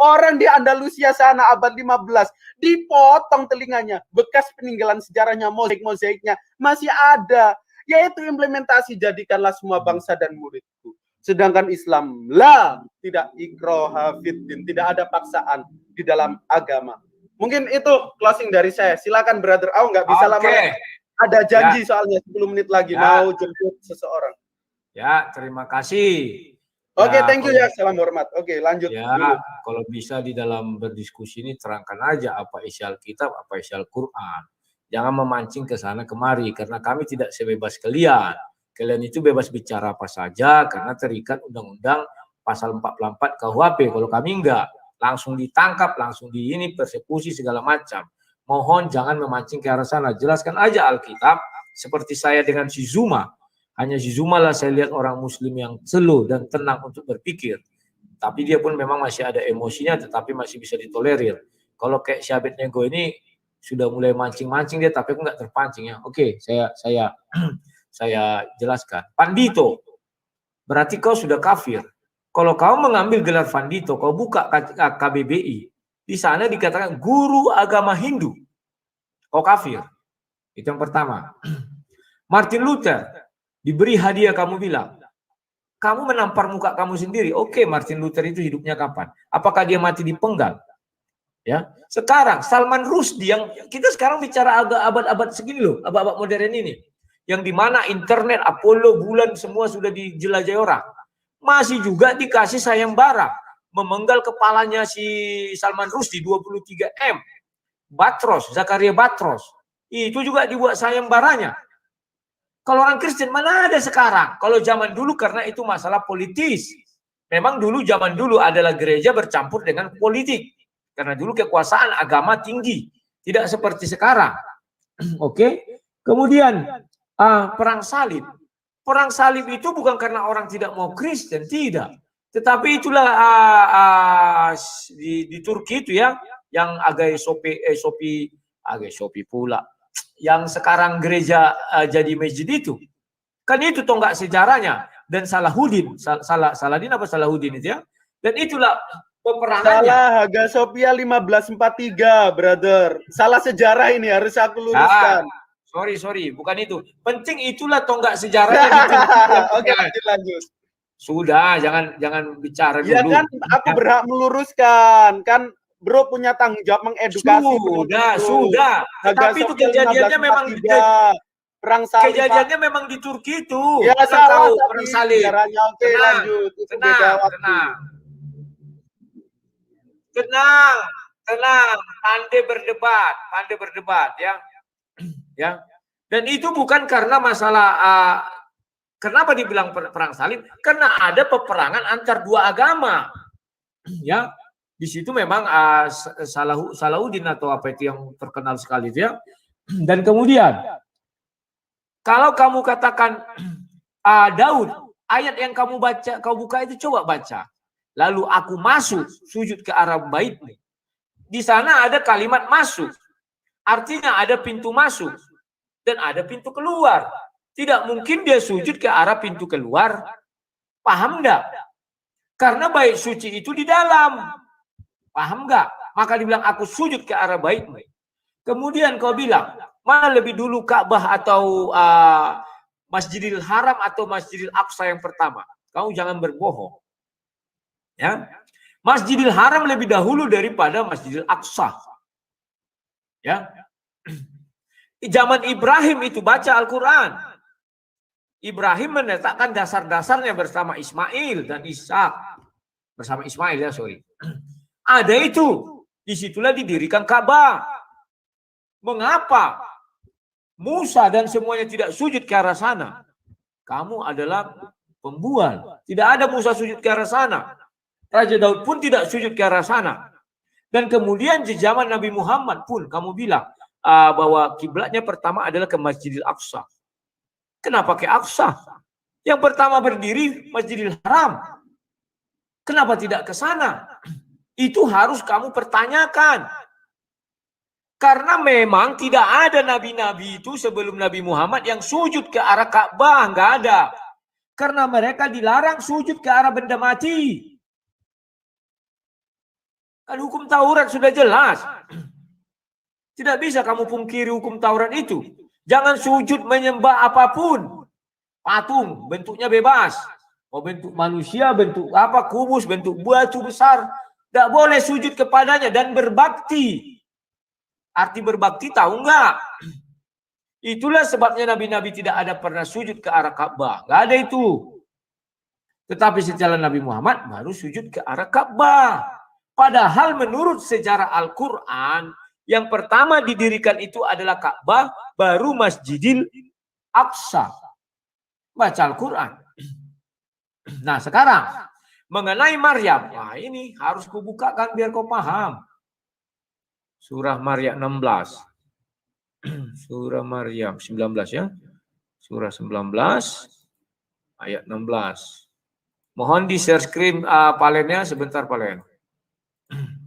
Speaker 2: Orang di Andalusia sana abad 15, dipotong telinganya. Bekas peninggalan sejarahnya, mozaik-mozaiknya masih ada. Yaitu implementasi jadikanlah semua bangsa dan muridku. Sedangkan Islam, tidak ikroha fiddin, tidak ada paksaan di dalam agama. Mungkin itu closing dari saya. Silakan Brother Au, nggak bisa lama. Ada janji soalnya 10 menit lagi mau jemput seseorang.
Speaker 1: Ya, terima kasih.
Speaker 2: Oke, thank you ya. Salam hormat. Oke, lanjut dulu.
Speaker 1: Kalau bisa di dalam berdiskusi ini terangkan aja apa isi Alkitab, apa isi Al-Quran. Jangan memancing ke sana kemari karena kami tidak sebebas kalian. Kalian itu bebas bicara apa saja karena terikat undang-undang pasal 44 KUHP. Kalau kami enggak, langsung ditangkap, langsung persekusi segala macam. Mohon jangan memancing ke arah sana. Jelaskan aja Alkitab seperti saya dengan si Zuma. Hanya si Zuma lah saya lihat orang muslim yang slow dan tenang untuk berpikir. Tapi dia pun memang masih ada emosinya tetapi masih bisa ditolerir. Kalau kayak si Abednego ini sudah mulai mancing-mancing dia tapi aku nggak terpancing ya. Oke, saya jelaskan. Pandito, berarti kau sudah kafir. Kalau kau mengambil gelar Pandito, kau buka KBBI, di sana dikatakan guru agama Hindu. Kau kafir. Itu yang pertama. Martin Luther diberi hadiah, kamu bilang, kamu menampar muka kamu sendiri. Oke, Martin Luther itu hidupnya kapan? Apakah dia mati dipenggal? Ya. Sekarang Salman Rushdie yang kita sekarang bicara abad-abad segini loh, abad-abad modern ini. Yang dimana internet, Apollo, bulan semua sudah dijelajahi orang. Masih juga dikasih sayembara. Memenggal kepalanya si Salman Rushdie 23 M. Batros, Zakaria Batros. Itu juga dibuat sayembaranya. Kalau orang Kristen mana ada sekarang? Kalau zaman dulu karena itu masalah politis. Memang dulu zaman dulu adalah gereja bercampur dengan politik. Karena dulu kekuasaan agama tinggi. Tidak seperti sekarang. Oke. Kemudian perang salib. Perang salib itu bukan karena orang tidak mau Kristen, tidak. Tetapi itulah di Turki itu ya, yang Hagia Sophia pula, yang sekarang gereja jadi masjid itu. Kan itu tonggak sejarahnya. Dan Salahuddin, Saladin apa Salahuddin itu ya. Dan itulah peperangannya.
Speaker 2: Salah, Hagia Sophia 1543, brother. Salah sejarah ini harus aku luruskan.
Speaker 1: Sorry, bukan itu. Penting itulah tonggak sejarahnya.
Speaker 2: Oke, lanjut.
Speaker 1: Sudah, jangan bicara dulu.
Speaker 2: Ya kan, aku berhak meluruskan. Kan bro punya tanggung jawab mengedukasi.
Speaker 1: Sudah. Tapi itu kejadiannya memang
Speaker 2: perang salib.
Speaker 1: Kejadiannya memang di Turki itu.
Speaker 2: Ya, salah
Speaker 1: perang salib.
Speaker 2: Oke, lanjut.
Speaker 1: Tenang. Pandai berdebat ya. Ya. Dan itu bukan karena masalah kenapa dibilang perang salib? Karena ada peperangan antar dua agama. Ya. Di situ memang Salahuddin atau apa itu yang terkenal sekali itu ya. Dan kemudian kalau kamu katakan Daud, ayat yang kamu baca, kau buka itu coba baca. Lalu aku masuk sujud ke arah baitmu. Di sana ada kalimat masuk. Artinya ada pintu masuk dan ada pintu keluar. Tidak mungkin dia sujud ke arah pintu keluar. Paham enggak? Karena bait suci itu di dalam. Paham enggak? Maka dibilang aku sujud ke arah baitmu. Kemudian kau bilang, mana lebih dulu Ka'bah atau Masjidil Haram atau Masjidil Aqsa yang pertama? Kamu jangan berbohong. Ya. Masjidil Haram lebih dahulu daripada Masjidil Aqsa. Ya. Zaman Ibrahim itu baca Al-Quran. Ibrahim menetapkan dasar-dasarnya bersama Ismail dan Ishak. Bersama Ismail ya, sorry. Ada itu. Disitulah didirikan Ka'bah. Mengapa Musa dan semuanya tidak sujud ke arah sana? Kamu adalah pembual. Tidak ada Musa sujud ke arah sana. Raja Daud pun tidak sujud ke arah sana. Dan kemudian di zaman Nabi Muhammad pun kamu bilang bahwa kiblatnya pertama adalah ke Masjidil Aqsa. Kenapa ke Aqsa? Yang pertama berdiri Masjidil Haram. Kenapa tidak ke sana? Itu harus kamu pertanyakan. Karena memang tidak ada nabi-nabi itu sebelum Nabi Muhammad yang sujud ke arah Ka'bah, nggak ada. Karena mereka dilarang sujud ke arah benda mati. Kan hukum Taurat sudah jelas. Tidak bisa kamu pungkiri hukum Taurat itu. Jangan sujud menyembah apapun. Patung, bentuknya bebas. Mau bentuk manusia, bentuk apa, kubus, bentuk batu besar. Tidak boleh sujud kepadanya dan berbakti. Arti berbakti tahu nggak? Itulah sebabnya nabi-nabi tidak ada pernah sujud ke arah Ka'bah. Nggak ada itu. Tetapi setelah Nabi Muhammad baru sujud ke arah Ka'bah. Padahal menurut sejarah Al-Quran, yang pertama didirikan itu adalah Ka'bah, baru Masjidil Aqsa. Baca Al-Quran. Nah sekarang, mengenai Maryam. Nah ini harus kubukakan biar kau paham. Surah Maryam 16. Surah Maryam 19 ya. Surah 19 ayat 16. Mohon di share screen palennya sebentar palen.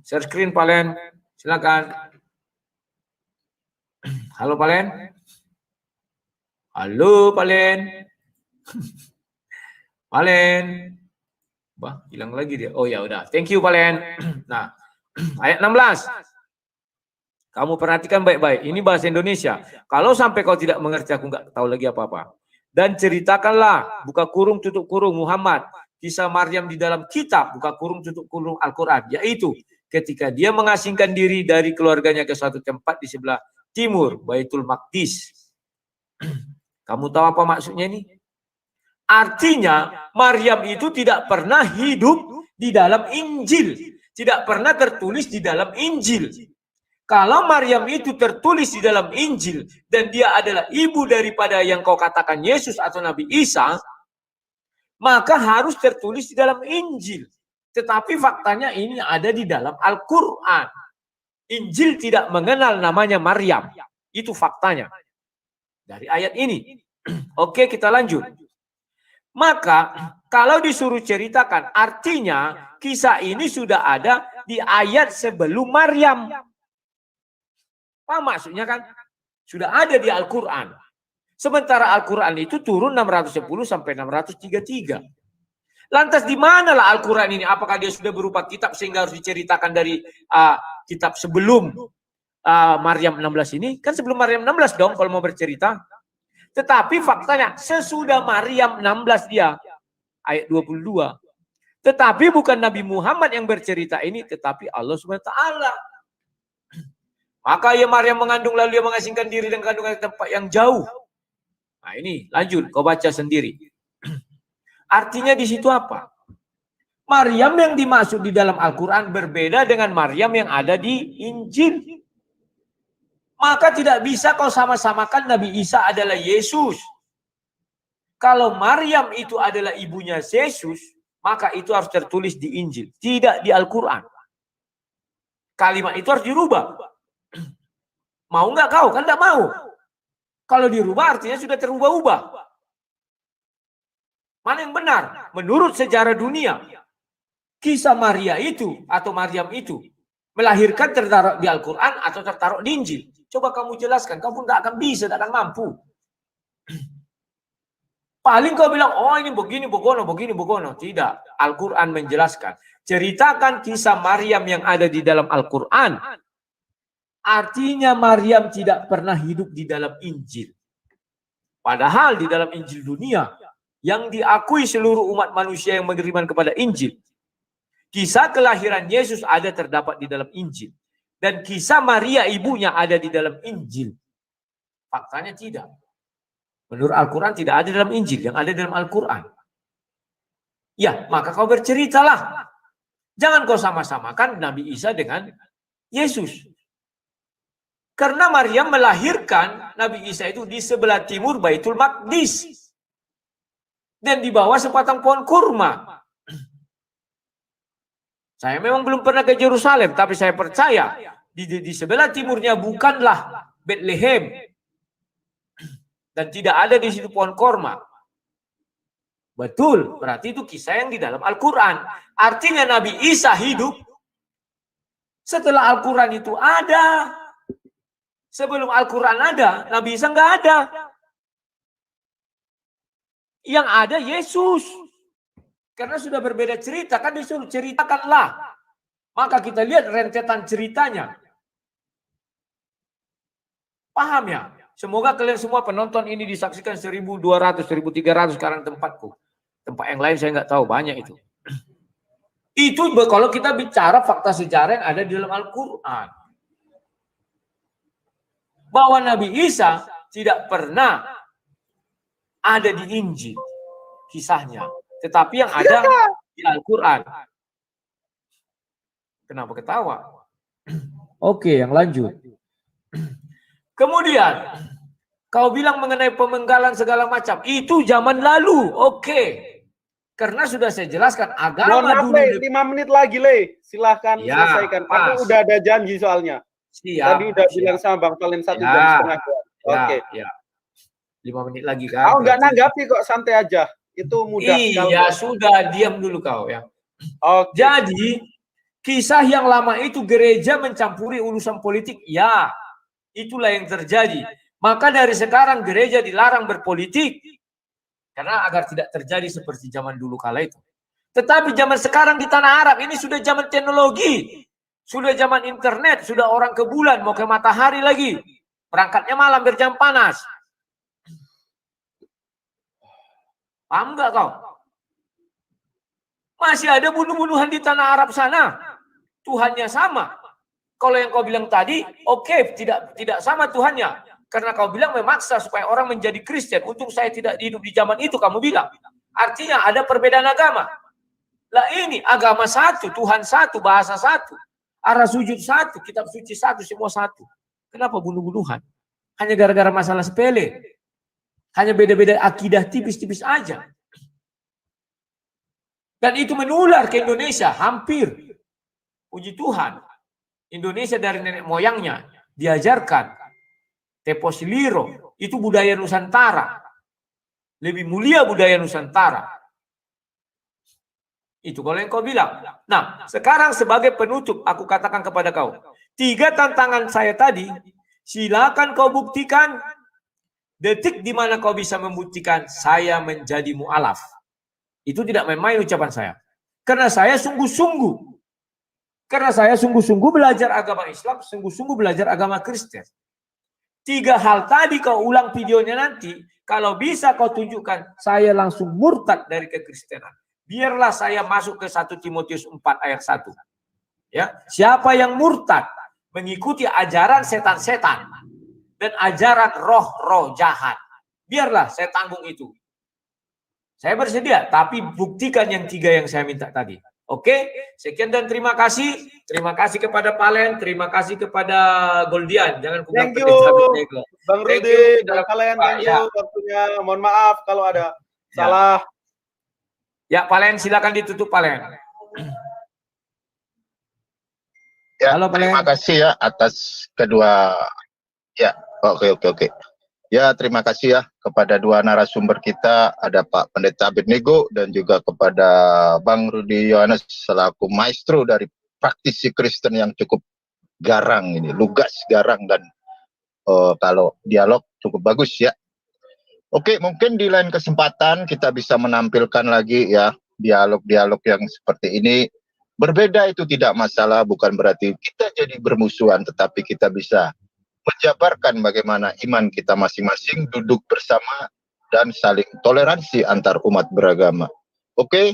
Speaker 1: Share screen palen, silakan. Halo palen. Halo palen. Palen. Wah, hilang lagi dia. Oh ya udah. Thank you palen. Nah, ayat 16. Kamu perhatikan baik-baik. Ini bahasa Indonesia. Kalau sampai kau tidak mengerti, aku nggak tahu lagi apa-apa. Dan ceritakanlah, buka kurung tutup kurung Muhammad, kisah Maryam di dalam kitab, buka kurung tutup kurung Al-Quran. Yaitu ketika dia mengasingkan diri dari keluarganya ke suatu tempat di sebelah timur, Baitul Maqdis. Kamu tahu apa maksudnya ini? Artinya Maryam itu tidak pernah hidup di dalam Injil. Tidak pernah tertulis di dalam Injil. Kalau Maryam itu tertulis di dalam Injil dan dia adalah ibu daripada yang kau katakan Yesus atau Nabi Isa, maka harus tertulis di dalam Injil. Tetapi faktanya ini ada di dalam Al-Quran. Injil tidak mengenal namanya Maryam. Itu faktanya. Dari ayat ini. Oke, kita lanjut. Maka kalau disuruh ceritakan, artinya kisah ini sudah ada di ayat sebelum Maryam. Apa maksudnya kan? Sudah ada di Al-Quran. Sementara Al-Quran itu turun 610 sampai 633. Lantas di manalah Al-Quran ini? Apakah dia sudah berupa kitab sehingga harus diceritakan dari kitab sebelum Maryam 16 ini? Kan sebelum Maryam 16 dong kalau mau bercerita. Tetapi faktanya sesudah Maryam 16 dia. Ayat 22. Tetapi bukan Nabi Muhammad yang bercerita ini, tetapi Allah SWT. Maka ya Maryam mengandung lalu dia mengasingkan diri dan kandungan ke tempat yang jauh. Nah ini lanjut, kau baca sendiri. Artinya di situ apa? Maryam yang dimaksud di dalam Al-Quran berbeda dengan Maryam yang ada di Injil. Maka tidak bisa kau sama-samakan Nabi Isa adalah Yesus. Kalau Maryam itu adalah ibunya Yesus, maka itu harus tertulis di Injil, tidak di Al-Quran. Kalimat itu harus dirubah. Mau nggak kau? Kan nggak mau. Kalau dirubah artinya sudah terubah-ubah. Mana yang benar? Menurut sejarah dunia, kisah Maria itu atau Maryam itu melahirkan tertaruh di Al-Quran atau tertaruh di Injil. Coba kamu jelaskan. Kau pun tidak akan bisa, tidak akan mampu. Paling kau bilang, oh ini begini, begono, begini, begono. Tidak. Al-Quran menjelaskan. Ceritakan kisah Maryam yang ada di dalam Al-Quran. Artinya Maryam tidak pernah hidup di dalam Injil. Padahal di dalam Injil dunia yang diakui seluruh umat manusia yang beriman kepada Injil, kisah kelahiran Yesus ada terdapat di dalam Injil. Dan kisah Maria ibunya ada di dalam Injil. Faktanya tidak. Menurut Al-Quran tidak ada dalam Injil, yang ada dalam Al-Quran. Ya, maka kau berceritalah. Jangan kau sama-samakan Nabi Isa dengan Yesus. Karena Maryam melahirkan Nabi Isa itu di sebelah timur Baitul Maqdis. dan di bawah sebatang pohon kurma. Saya memang belum pernah ke Yerusalem, tapi saya percaya di sebelah timurnya bukanlah Bethlehem, dan tidak ada di situ pohon kurma. Betul, berarti itu kisah yang di dalam Al-Quran. Artinya Nabi Isa hidup setelah Al-Quran itu ada. Sebelum Al-Quran ada, Nabi Isa nggak ada. Yang ada Yesus. Karena sudah berbeda cerita, kan disuruh ceritakanlah. Maka kita lihat rentetan ceritanya. Paham ya? Semoga kalian semua penonton ini disaksikan 1.200, 1.300 sekarang tempatku. Tempat yang lain saya nggak tahu, banyak itu. Itu kalau kita bicara fakta sejarah yang ada di dalam Al-Quran. Bahwa Nabi Isa tidak pernah ada di Injil kisahnya. Tetapi yang ada di Al-Quran. Kenapa ketawa? Oke, yang lanjut. Kemudian, kau bilang mengenai pemenggalan segala macam. Itu zaman lalu. Oke. Karena sudah saya jelaskan agama dulu.
Speaker 2: 5 menit lagi, Le. Silahkan
Speaker 1: ya,
Speaker 2: selesaikan. Aku udah ada janji soalnya.
Speaker 1: Siap.
Speaker 2: Tadi udah bilang sama Bang Valen 1 jam setengah. Oke.
Speaker 1: Ya. 5 menit lagi kan.
Speaker 2: Kau nggak nanggapi kok, santai aja. Itu mudah.
Speaker 1: Iya, sudah, diam dulu kau ya.
Speaker 2: Oke.
Speaker 1: Jadi, kisah yang lama itu gereja mencampuri urusan politik. Ya, itulah yang terjadi. Maka dari sekarang gereja dilarang berpolitik. Karena agar tidak terjadi seperti zaman dulu kala itu. Tetapi zaman sekarang di tanah Arab ini sudah zaman teknologi. Sudah zaman internet. Sudah orang ke bulan, mau ke matahari lagi. Berangkatnya malam berjam panas. Paham nggak kau? Masih ada bunuh-bunuhan di tanah Arab sana. Tuhannya sama. Kalau yang kau bilang tadi, oke, tidak sama Tuhannya. Karena kau bilang memaksa supaya orang menjadi Kristen. Untuk saya tidak hidup di zaman itu, kamu bilang. Artinya ada perbedaan agama. Lah ini agama satu, Tuhan satu, bahasa satu. Arah sujud satu, kitab suci satu, semua satu. Kenapa bunuh-bunuhan? Hanya gara-gara masalah sepele. Hanya beda-beda akidah tipis-tipis aja. Dan itu menular ke Indonesia, hampir. Puji Tuhan. Indonesia dari nenek moyangnya diajarkan. Teposiliro, itu budaya Nusantara. Lebih mulia budaya Nusantara. Itu kalau yang kau bilang. Nah, sekarang sebagai penutup, aku katakan kepada kau. 3 tantangan saya tadi, silakan kau buktikan. Detik di mana kau bisa membuktikan saya menjadi mu'alaf. Itu tidak main-main ucapan saya. Karena saya sungguh-sungguh. Karena saya sungguh-sungguh belajar agama Islam, sungguh-sungguh belajar agama Kristen. 3 hal tadi kau ulang videonya nanti. Kalau bisa kau tunjukkan, saya langsung murtad dari kekristenan. Biarlah saya masuk ke 1 Timotius 4 ayat 1. Ya, siapa yang murtad mengikuti ajaran setan-setan dan ajaran roh-roh jahat, biarlah saya tanggung itu. Saya bersedia, tapi buktikan yang 3 yang saya minta tadi. Oke, sekian dan terima kasih. Terima kasih kepada Palen, terima kasih kepada Goldian. Jangan
Speaker 2: Thank you, Bang Rudi, dan kalian thank you waktunya. Mohon maaf kalau ada salah.
Speaker 1: Ya, Palen silakan ditutup, Palen.
Speaker 3: Ya,
Speaker 1: halo, Palen.
Speaker 3: Terima kasih ya atas kedua. Ya, oke. Ya, terima kasih ya kepada 2 narasumber kita, ada Pak Pendeta Abednego dan juga kepada Bang Rudi Yohanes selaku maestro dari praktisi Kristen yang cukup garang ini, lugas, garang, dan kalau dialog cukup bagus ya. Oke, mungkin di lain kesempatan kita bisa menampilkan lagi ya dialog-dialog yang seperti ini. Berbeda itu tidak masalah, bukan berarti kita jadi bermusuhan, tetapi kita bisa menjabarkan bagaimana iman kita masing-masing, duduk bersama dan saling toleransi antar umat beragama. Oke,